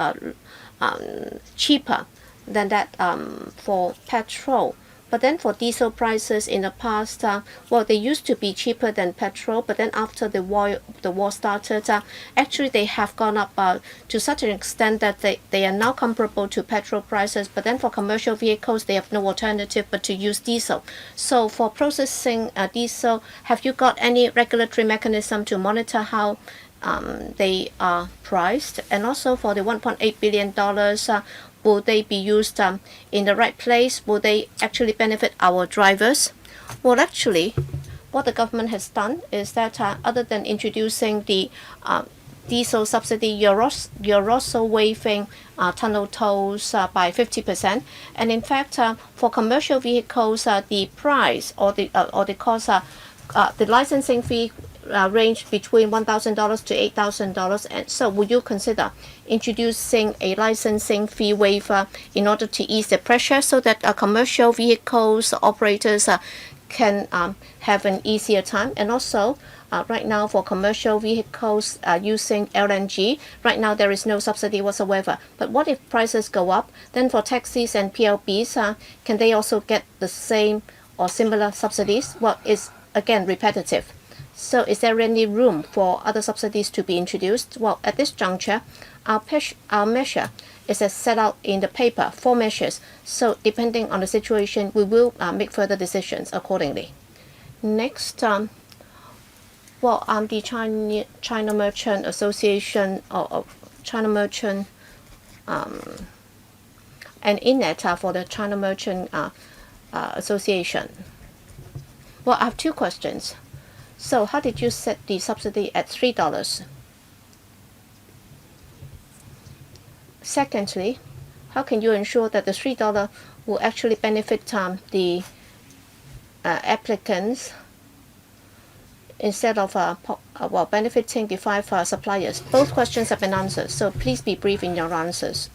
cheaper than that for petrol. But then for diesel prices in the past, well, they used to be cheaper than petrol, but then after the war started, actually they have gone up to such an extent that they are now comparable to petrol prices. But then for commercial vehicles, they have no alternative but to use diesel. So for processing diesel, have you got any regulatory mechanism to monitor how they are priced? And also for the $1.8 billion, will they be used in the right place? Will they actually benefit our drivers? Well, actually, what the government has done is that other than introducing the diesel subsidy, you're also waiving tunnel tolls by 50%. And in fact, for commercial vehicles, the price or the cost, the licensing fee range between $1,000 to $8,000. And so would you consider introducing a licensing fee waiver in order to ease the pressure so that commercial vehicles operators can have an easier time? And also, right now for commercial vehicles using LNG, right now there is no subsidy whatsoever. But what if prices go up? Then for taxis and PLBs, can they also get the same or similar subsidies? Well, it's again repetitive. So is there any room for other subsidies to be introduced? Well, at this juncture, our measure is as set out in the paper, 4 measures. So depending on the situation, we will make further decisions accordingly. Next, the China Merchant Association or China Merchant and INET for the China Merchant Association. Well, I have 2 questions. So how did you set the subsidy at $3? Secondly, how can you ensure that the $3 will actually benefit the applicants instead of benefiting the 5 suppliers? Both questions have been answered, so please be brief in your answers.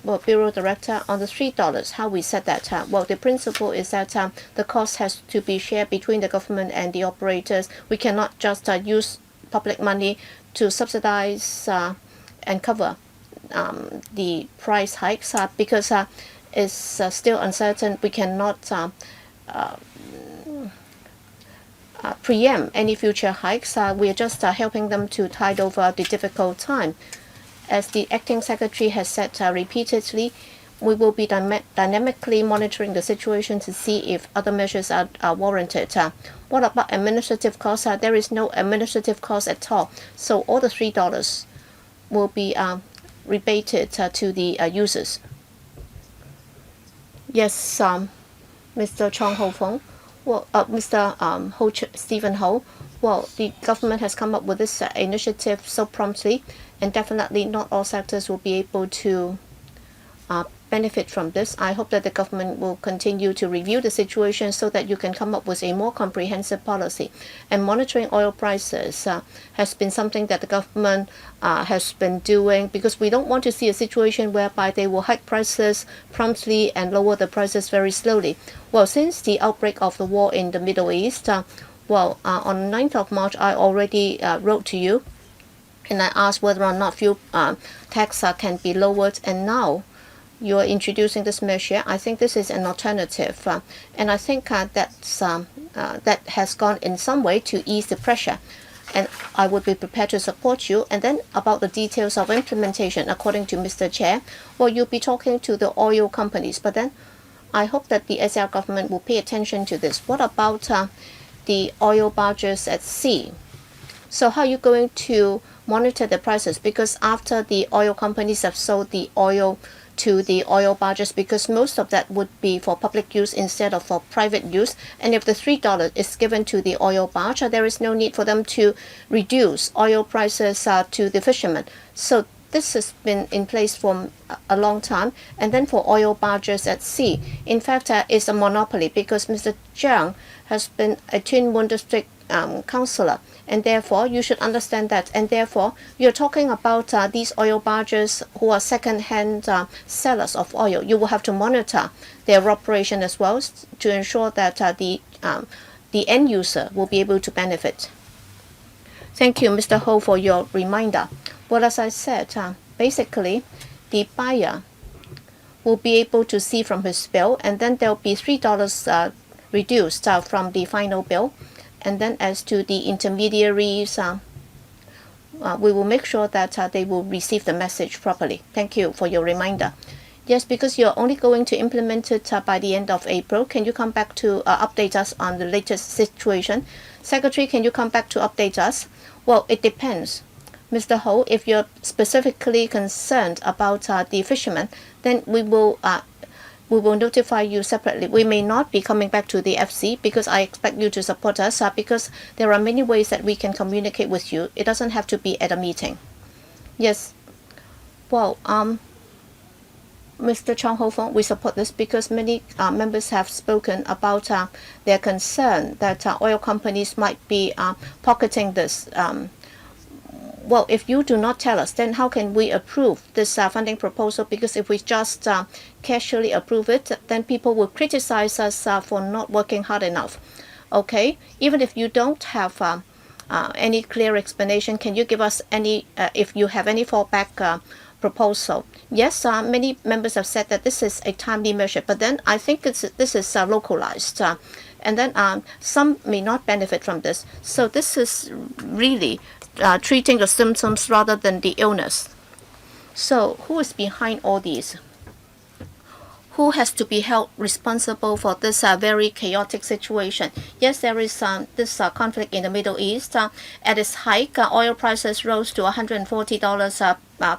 Well, Bureau Director, on the $3, how we set that? Well, the principle is that the cost has to be shared between the government and the operators. We cannot just use public money to subsidize and cover the price hikes because it's still uncertain. We cannot preempt any future hikes. We are just helping them to tide over the difficult time. As the acting secretary has said repeatedly, we will be dynamically monitoring the situation to see if other measures are warranted. What about administrative costs? There is no administrative cost at all. So all the $3 will be rebated to the users. Yes, Mr. Chong Ho Fong. Well, Mr. Stephen Ho. Well, the government has come up with this initiative so promptly, and definitely not all sectors will be able to benefit from this. I hope that the government will continue to review the situation so that you can come up with a more comprehensive policy. And monitoring oil prices has been something that the government has been doing, because we don't want to see a situation whereby they will hike prices promptly and lower the prices very slowly. Well, since the outbreak of the war in the Middle East, on 9th of March, I already wrote to you and I asked whether or not fuel tax can be lowered, and now you are introducing this measure. I think this is an alternative, and I think that has gone in some way to ease the pressure, and I would be prepared to support you. And then about the details of implementation, according to Mr. Chair, well, you'll be talking to the oil companies, but then I hope that the SL government will pay attention to this. What about the oil barges at sea? So how are you going to monitor the prices? Because after the oil companies have sold the oil to the oil barges, because most of that would be for public use instead of for private use, and if the $3 is given to the oil barge, there is no need for them to reduce oil prices to the fishermen. So this has been in place for a long time. And then for oil barges at sea, in fact, it's a monopoly, because Mr. Jiang has been a Tuen Mun district councillor, and therefore you should understand that. And therefore you're talking about these oil barges who are second-hand sellers of oil. You will have to monitor their operation as well to ensure that the end user will be able to benefit. Thank you, Mr. Ho, for your reminder. Well, as I said, basically the buyer will be able to see from his bill, and then there will be $3 reduced from the final bill. And then as to the intermediaries, we will make sure that they will receive the message properly. Thank you for your reminder. Yes, because you're only going to implement it by the end of April. Can you come back to update us on the latest situation? Secretary, can you come back to update us? Well, it depends. Mr. Ho, if you're specifically concerned about the fishermen, then we will notify you separately. We may not be coming back to the FC, because I expect you to support us, because there are many ways that we can communicate with you. It doesn't have to be at a meeting. Yes. Well, Mr. Chong Ho Fong, we support this because many members have spoken about their concern that oil companies might be pocketing this. Well, if you do not tell us, then how can we approve this funding proposal? Because if we just casually approve it, then people will criticize us for not working hard enough. Okay, even if you don't have any clear explanation, can you give us any, if you have any fallback proposal? Yes, many members have said that this is a timely measure, but then I think this is localized. And then some may not benefit from this. So this is really treating the symptoms rather than the illness. So who is behind all these? Who has to be held responsible for this very chaotic situation? Yes, there is this conflict in the Middle East. At its height, oil prices rose to $140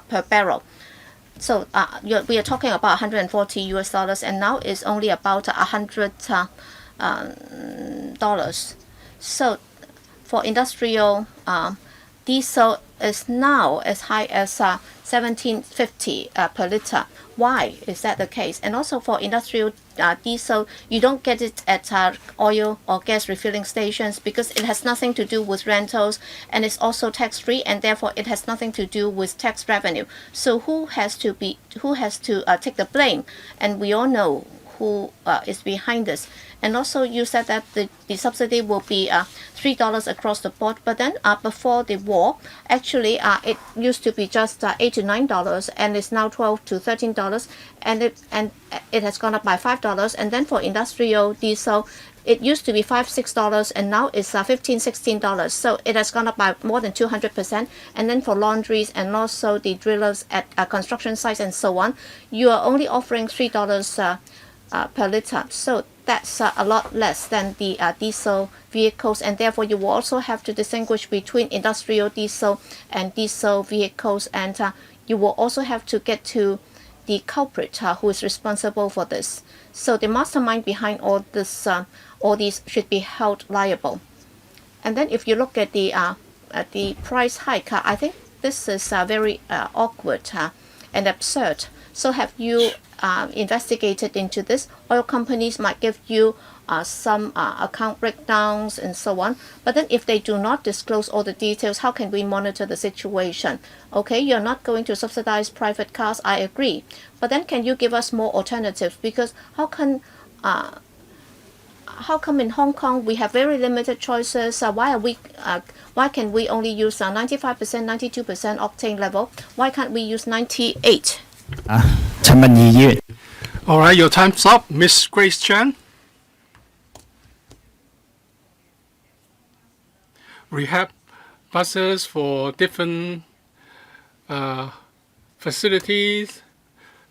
per barrel. So we are talking about $140 and now it's only about $100. So for industrial diesel is now as high as 17.50 per liter. Why is that the case? And also for industrial diesel, you don't get it at oil or gas refilling stations because it has nothing to do with rentals, and it's also tax-free, and therefore it has nothing to do with tax revenue. So who has to take the blame? And we all know who is behind this. And also you said that the subsidy will be $3 across the board, but then before the war, actually it used to be just $8 to $9, and it's now $12 to $13, and it has gone up by $5. And then for industrial diesel, it used to be $5-6, and now it's $15-16. So it has gone up by more than 200%. And then for laundries and also the drillers at construction sites and so on, you are only offering $3 per liter. So that's a lot less than the diesel vehicles, and therefore you will also have to distinguish between industrial diesel and diesel vehicles, and you will also have to get to the culprit who is responsible for this. So the mastermind behind all these should be held liable. And then if you look at the price hike, I think this is very awkward and absurd. So have you investigated into this? Oil companies might give you some account breakdowns and so on, but then if they do not disclose all the details, how can we monitor the situation? Okay, you're not going to subsidize private cars, I agree, but then can you give us more alternatives? Because how come in Hong Kong we have very limited choices? Why can we only use 95%, 92% octane level? Why can't we use 98? All right, your time's up, Miss Grace Chan. Rehab buses for different facilities.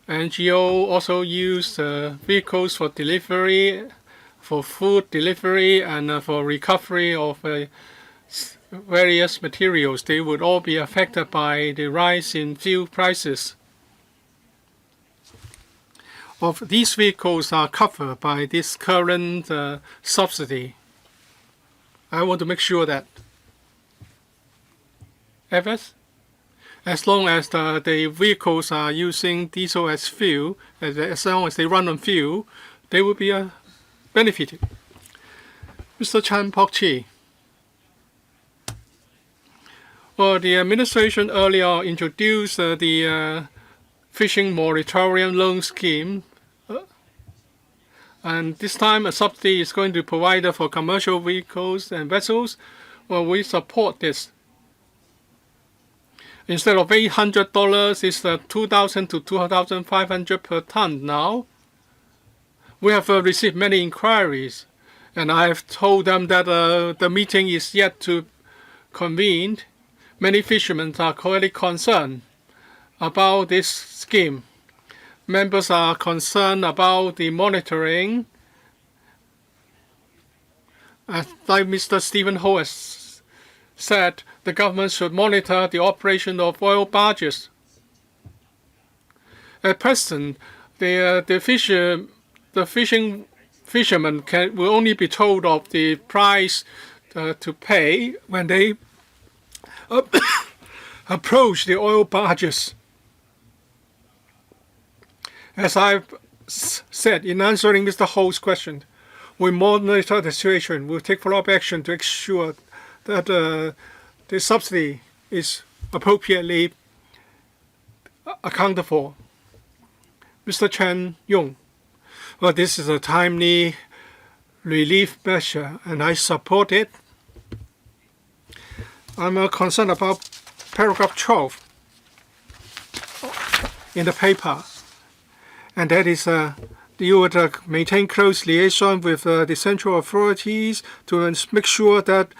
NGO also use vehicles for delivery, for food delivery, and for recovery of various materials. They would all be affected by the rise in fuel prices. Of these vehicles are covered by this current subsidy. I want to make sure that as long as the vehicles are using diesel as fuel, as long as they run on fuel, they will be benefited. Mr. Chan Pok Chi. Well, the administration earlier introduced the fishing moratorium loan scheme, and this time a subsidy is going to be provided for commercial vehicles and vessels. Well, we support this. Instead of $800, it's $2,000 to $2,500 per ton now. We have received many inquiries, and I have told them that the meeting is yet to convene. Many fishermen are quite concerned about this scheme. Members are concerned about the monitoring. Like Mr. Stephen Ho has said, the government should monitor the operation of oil barges. At present, the fishermen will only be told of the price to pay when they approach the oil barges. As I've said in answering Mr. Ho's question, we monitor the situation. We'll take follow-up action to ensure that the subsidy is appropriately accounted for. Mr. Chen Yong, well, this is a timely relief measure, and I support it. I'm concerned about paragraph 12 in the paper, and that is you would maintain close liaison with the central authorities to make sure that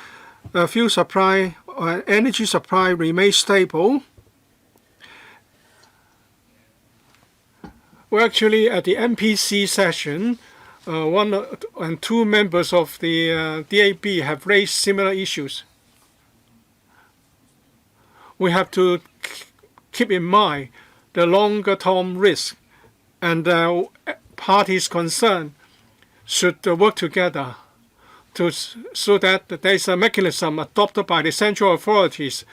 fuel supply or energy supply remains stable. Well, actually, at the MPC session, one and two members of the DAB have raised similar issues. We have to keep in mind the longer-term risk, and parties concerned should work together so that there is a mechanism adopted by the central authorities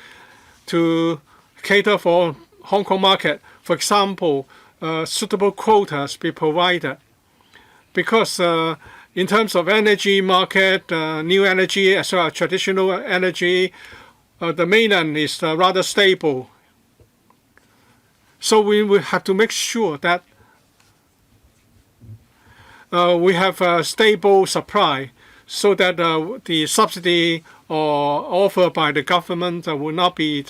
to cater for Hong Kong market. For example, suitable quotas be provided. Because in terms of energy market, new energy as well as traditional energy, the mainland is rather stable. So we will have to make sure that we have a stable supply so that the subsidy offered by the government will not be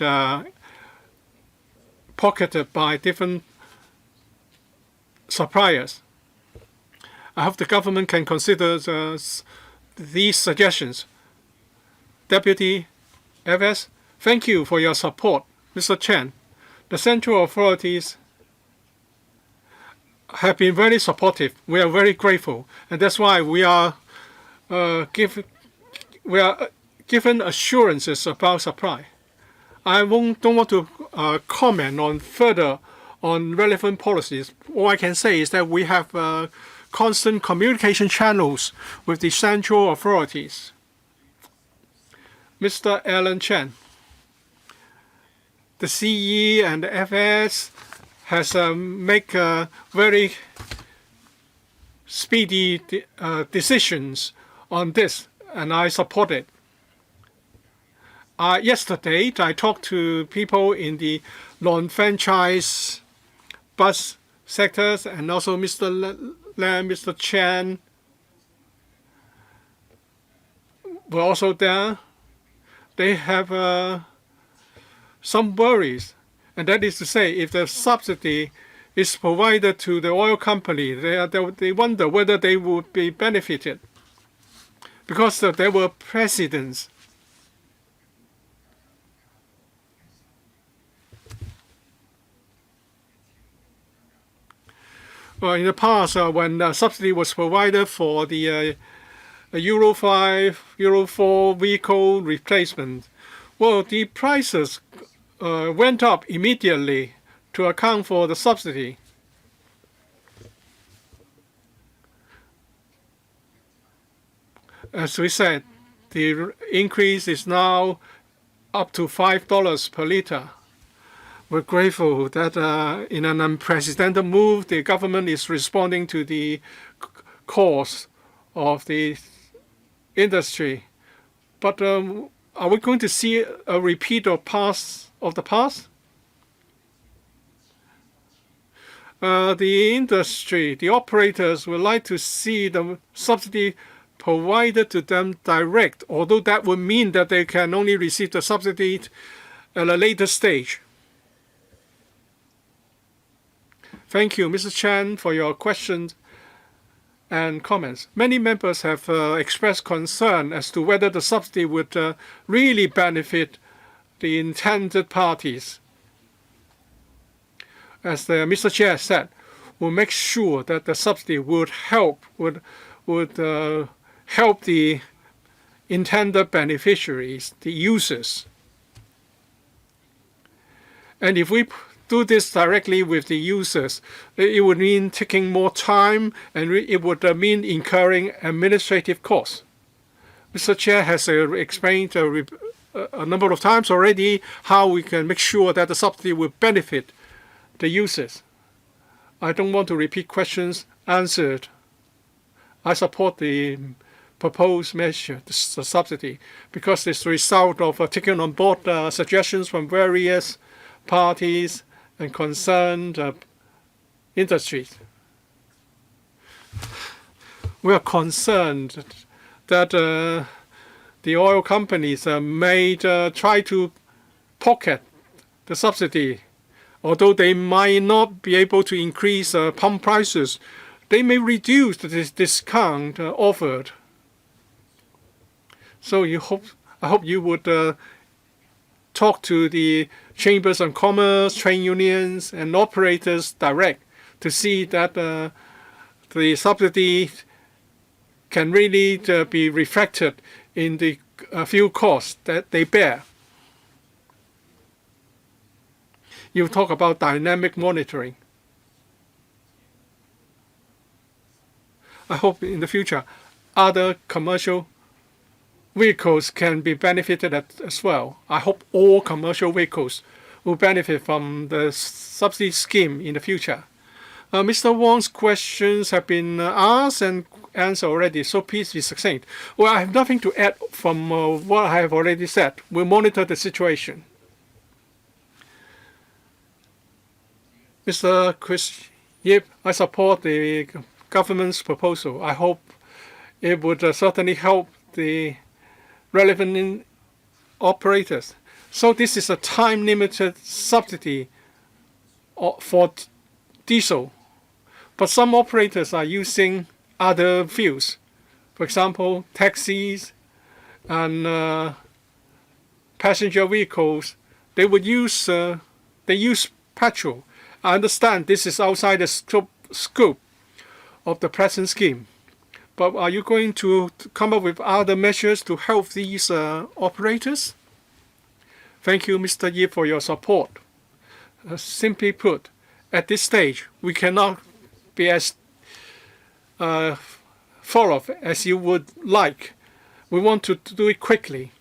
pocketed by different suppliers. I hope the government can consider these suggestions. Deputy FS, thank you for your support. Mr. Chen, the central authorities have been very supportive. We are very grateful, and that's why we are given assurances about supply. I don't want to comment on further on relevant policies. All I can say is that we have constant communication channels with the central authorities. Mr. Alan Chen, the CE and the FS has make very speedy decisions on this, and I support it. Yesterday, I talked to people in the non-franchise bus sectors, and also Mr. Lam, Mr. Chen were also there. They have some worries, and that is to say, if the subsidy is provided to the oil company, they wonder whether they would be benefited, because there were precedents. In the past, when subsidy was provided for the Euro 5, Euro 4 vehicle replacement, well, the prices went up immediately to account for the subsidy. As we said, the increase is now up to $5 per liter. We're grateful that in an unprecedented move, the government is responding to the cause of the industry. But are we going to see a repeat of the past? The industry, the operators would like to see the subsidy provided to them direct, although that would mean that they can only receive the subsidy at a later stage. Thank you, Mr. Chan, for your questions and comments. Many members have expressed concern as to whether the subsidy would really benefit the intended parties. As Mr. Chair said, we'll make sure that the subsidy would help help the intended beneficiaries, the users. And if we do this directly with the users, it would mean taking more time, and it would mean incurring administrative costs. Mr. Chair has explained a number of times already how we can make sure that the subsidy will benefit the users. I don't want to repeat questions answered. I support the proposed measure, the subsidy, because it's the result of taking on board suggestions from various parties and concerned industries. We are concerned that the oil companies may try to pocket the subsidy. Although they might not be able to increase pump prices, they may reduce the discount offered. So I hope you would talk to the chambers of commerce, trade unions, and operators direct to see that the subsidy can really be reflected in the fuel costs that they bear. You talk about dynamic monitoring. I hope in the future other commercial vehicles can be benefited as well. I hope all commercial vehicles will benefit from the subsidy scheme in the future. Mr. Wong's questions have been asked and answered already, so please be succinct. Well, I have nothing to add from what I have already said. We'll monitor the situation. Mr. Chris Yip, I support the government's proposal. I hope it would certainly help the relevant operators. So this is a time-limited subsidy for diesel. But some operators are using other fuels. For example, taxis and passenger vehicles. They use petrol. I understand this is outside the scope of the present scheme. But are you going to come up with other measures to help these operators? Thank you, Mr. Yip, for your support. Simply put, at this stage, we cannot be as thorough as you would like. We want to do it quickly.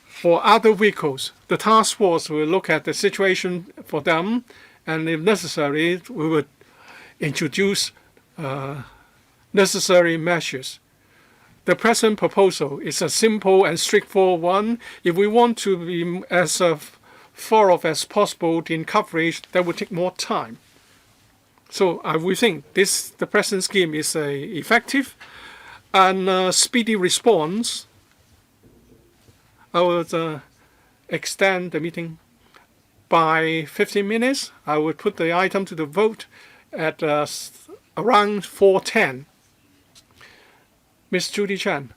For other vehicles, the task force will look at the situation for them, and if necessary, we would introduce necessary measures. The present proposal is a simple and straightforward one. If we want to be as thorough as possible in coverage, that would take more time. So we think the present scheme is effective and speedy response. I will extend the meeting by 15 minutes. I will put the item to the vote at around 4:10. Ms. Judy Chan,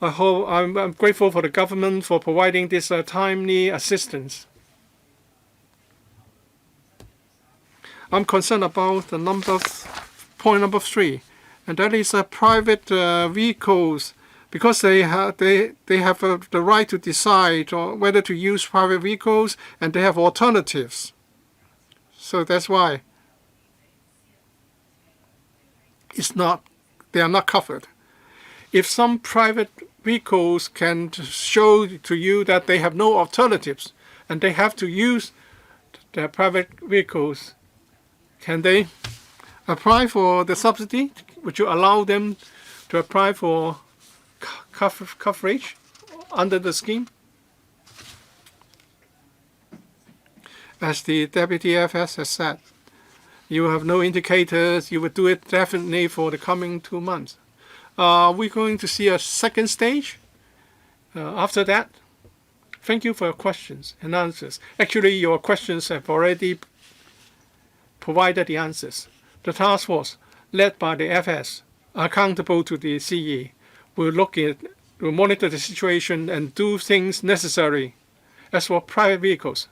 I'm grateful for the government for providing this timely assistance. I'm concerned about point number 3, and that is private vehicles, because they have the right to decide whether to use private vehicles, and they have alternatives. So that's why they are not covered. If some private vehicles can show to you that they have no alternatives and they have to use their private vehicles, can they apply for the subsidy? Would you allow them to apply for coverage under the scheme? As the Deputy FS has said, you have no indicators. You would do it definitely for the coming 2 months. Are we going to see a second stage after that? Thank you for your questions and answers. Actually, your questions have already provided the answers. The task force, led by the FS, accountable to the CE, will monitor the situation and do things necessary. As for private vehicles,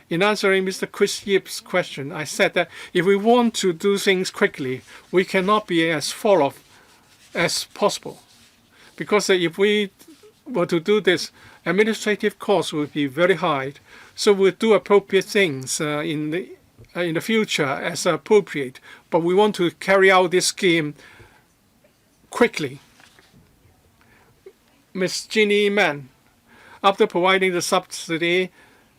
in answering Mr. Chris Yip's question, I said that if we want to do things quickly, we cannot be as thorough as possible. Because if we were to do this, administrative costs would be very high. So we'll do appropriate things in the future as appropriate. But we want to carry out this scheme quickly. Ms. Jeannie Mann, after providing the subsidy,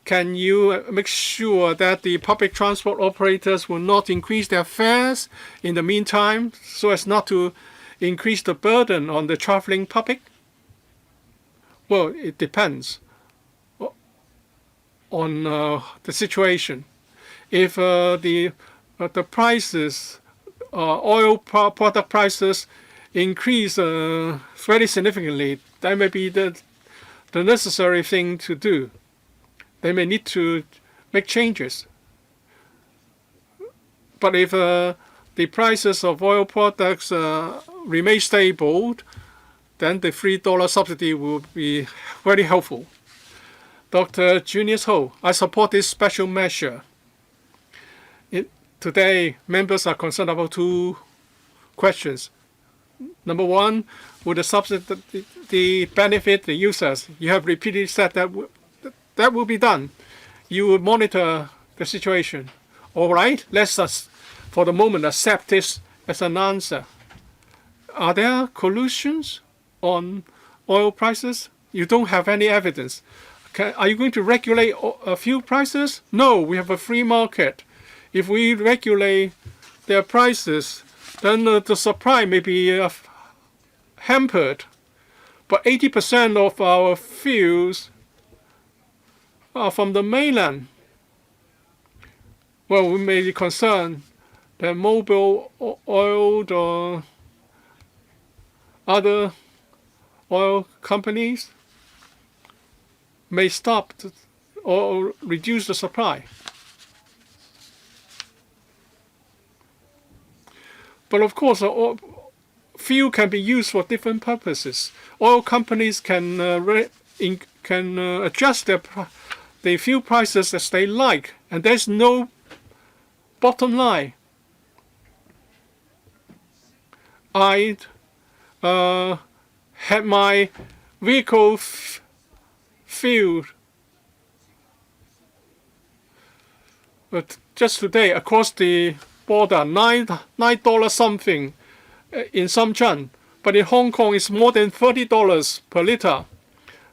can you make sure that the public transport operators will not increase their fares in the meantime so as not to increase the burden on the traveling public? Well, it depends on the situation. If the prices, oil product prices, increase very significantly, that may be the necessary thing to do. They may need to make changes. But if the prices of oil products remain stable, then the $3 subsidy will be very helpful. Dr. Junius Ho, I support this special measure. Today, members are concerned about 2 questions. Number 1, would the subsidy benefit the users? You have repeatedly said that will be done. You will monitor the situation. All right, let's for the moment accept this as an answer. Are there collusions on oil prices? You don't have any evidence. Are you going to regulate fuel prices? No, we have a free market. If we regulate their prices, then the supply may be hampered. But 80% of our fuels are from the mainland. Well, we may be concerned that Mobil Oil or other oil companies may stop or reduce the supply. But of course, fuel can be used for different purposes. Oil companies can adjust the fuel prices as they like, and there's no bottom line. I had my vehicle filled just today across the border, $9 something in Shenzhen, but in Hong Kong it's more than $30 per liter.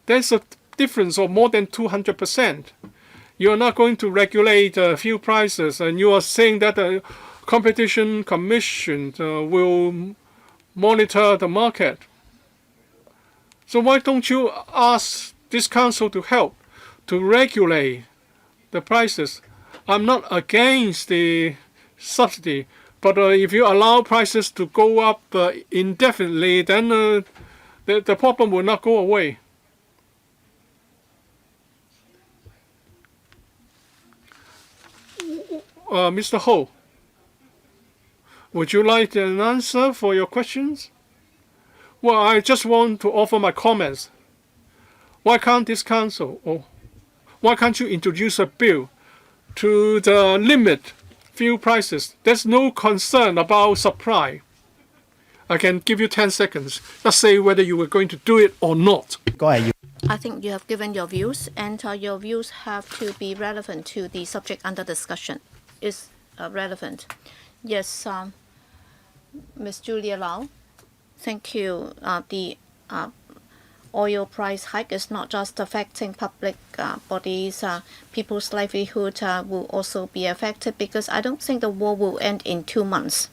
There's a difference of more than 200%. You're not going to regulate fuel prices, and you are saying that the Competition Commission will monitor the market. So why don't you ask this council to help to regulate the prices? I'm not against the subsidy, but if you allow prices to go up indefinitely, then the problem will not go away. Mr. Ho, would you like an answer for your questions? Well, I just want to offer my comments. Why can't this council, or why can't you introduce a bill to limit fuel prices? There's no concern about supply. I can give you 10 seconds. Just say whether you were going to do it or not. I think you have given your views, and your views have to be relevant to the subject under discussion. Is relevant. Yes, Ms. Julia Lau, thank you. The oil price hike is not just affecting public bodies. People's livelihood will also be affected, because I don't think the war will end in 2 months.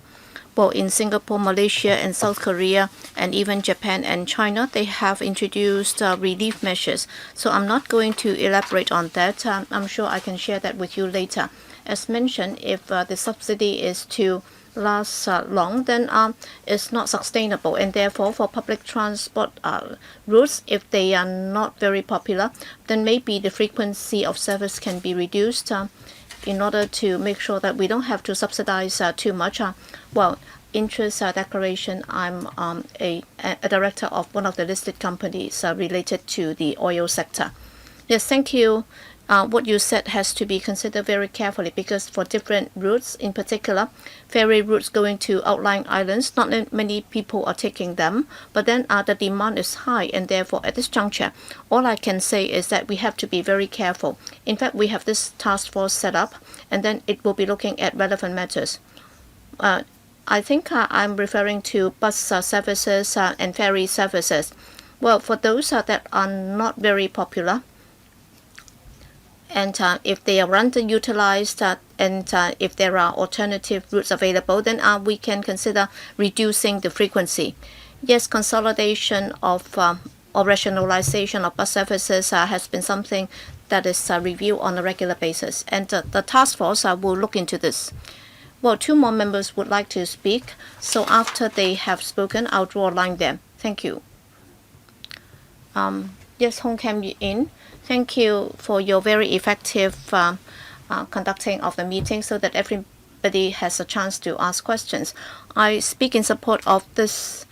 Well, in Singapore, Malaysia, and South Korea, and even Japan and China, they have introduced relief measures. So I'm not going to elaborate on that. I'm sure I can share that with you later. As mentioned, if the subsidy is to last long, then it's not sustainable, and therefore for public transport routes, if they are not very popular, then maybe the frequency of service can be reduced in order to make sure that we don't have to subsidize too much. Well, interest declaration, I'm a director of one of the listed companies related to the oil sector. Yes, thank you. What you said has to be considered very carefully, because for different routes, in particular, ferry routes going to outlying islands, not many people are taking them, but then the demand is high, and therefore at this juncture, all I can say is that we have to be very careful. In fact, we have this task force set up, and then it will be looking at relevant matters. I think I'm referring to bus services and ferry services. Well, for those that are not very popular, and if they are underutilized, and if there are alternative routes available, then we can consider reducing the frequency. Yes, consolidation of or rationalization of bus services has been something that is reviewed on a regular basis, and the task force will look into this. Well, 2 more members would like to speak, so after they have spoken, I'll draw a line there. Thank you. Yes, Hong Kam In. Thank you for your very effective conducting of the meeting, so that everybody has a chance to ask questions. I speak in support of this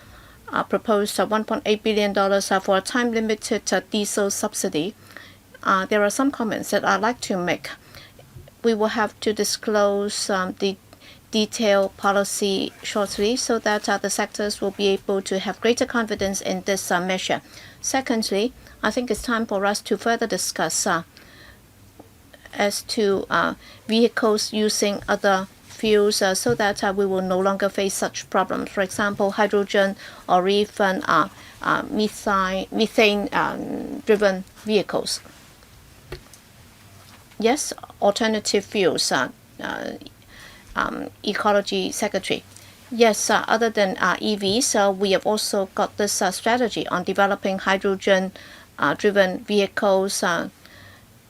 proposed $1.8 billion for a time-limited diesel subsidy. There are some comments that I'd like to make. We will have to disclose the detailed policy shortly, so that the sectors will be able to have greater confidence in this measure. Secondly, I think it's time for us to further discuss as to vehicles using other fuels so that we will no longer face such problems. For example, hydrogen or even methane-driven vehicles. Yes, alternative fuels, Ecology Secretary. Yes, other than EVs, we have also got this strategy on developing hydrogen-driven vehicles,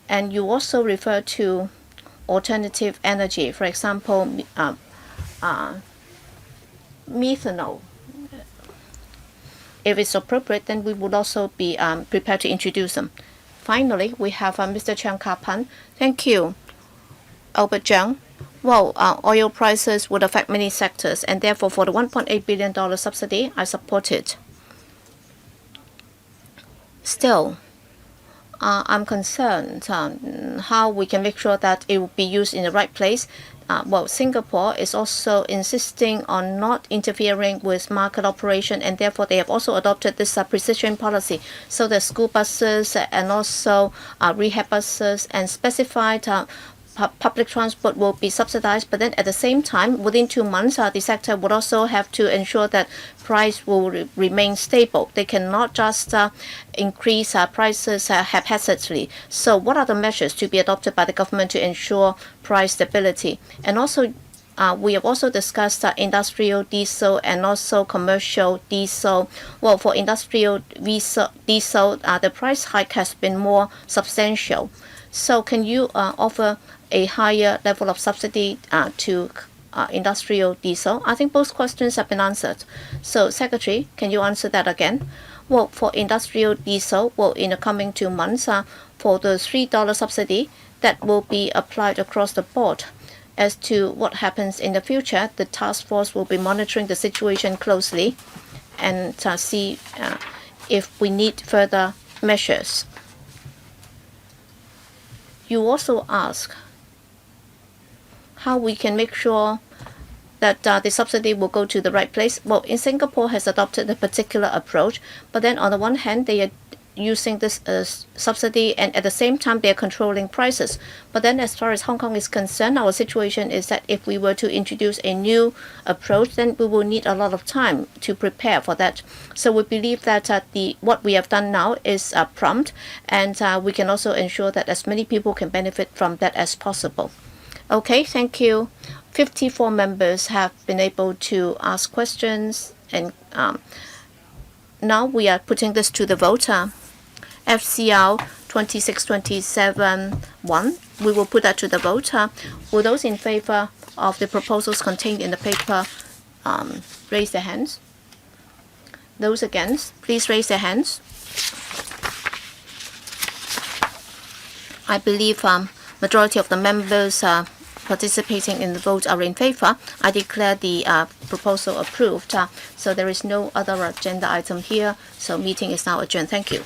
and you also refer to alternative energy, for example, methanol. If it's appropriate, then we would also be prepared to introduce them. Finally, we have Mr. Chiang Ka-pan. Thank you, Albert Jiang. Well, oil prices would affect many sectors, and therefore for the $1.8 billion subsidy, I support it. Still, I'm concerned how we can make sure that it will be used in the right place. Well, Singapore is also insisting on not interfering with market operation, and therefore they have also adopted this precision policy. So the school buses and also rehab buses and specified public transport will be subsidized, but then at the same time, within 2 months, the sector would also have to ensure that price will remain stable. They cannot just increase prices haphazardly. So what are the measures to be adopted by the government to ensure price stability? And also, we have also discussed industrial diesel and also commercial diesel. Well, for industrial diesel, the price hike has been more substantial. So can you offer a higher level of subsidy to industrial diesel? I think both questions have been answered. So, Secretary, can you answer that again? Well, for industrial diesel, well, in the coming 2 months, for the $3 subsidy, that will be applied across the board. As to what happens in the future, the task force will be monitoring the situation closely and see if we need further measures. You also ask how we can make sure that the subsidy will go to the right place. Well, in Singapore has adopted a particular approach, but then on the one hand, they are using this subsidy, and at the same time, they are controlling prices. But then as far as Hong Kong is concerned, our situation is that if we were to introduce a new approach, then we will need a lot of time to prepare for that. So we believe that what we have done now is prompt, and we can also ensure that as many people can benefit from that as possible. Okay, thank you. 54 members have been able to ask questions, and now we are putting this to the vote. FCR 2627-1. We will put that to the vote. Will those in favor of the proposals contained in the paper raise their hands? Those against, please raise their hands. I believe majority of the members participating in the vote are in favor. I declare the proposal approved. So there is no other agenda item here. So meeting is now adjourned. Thank you.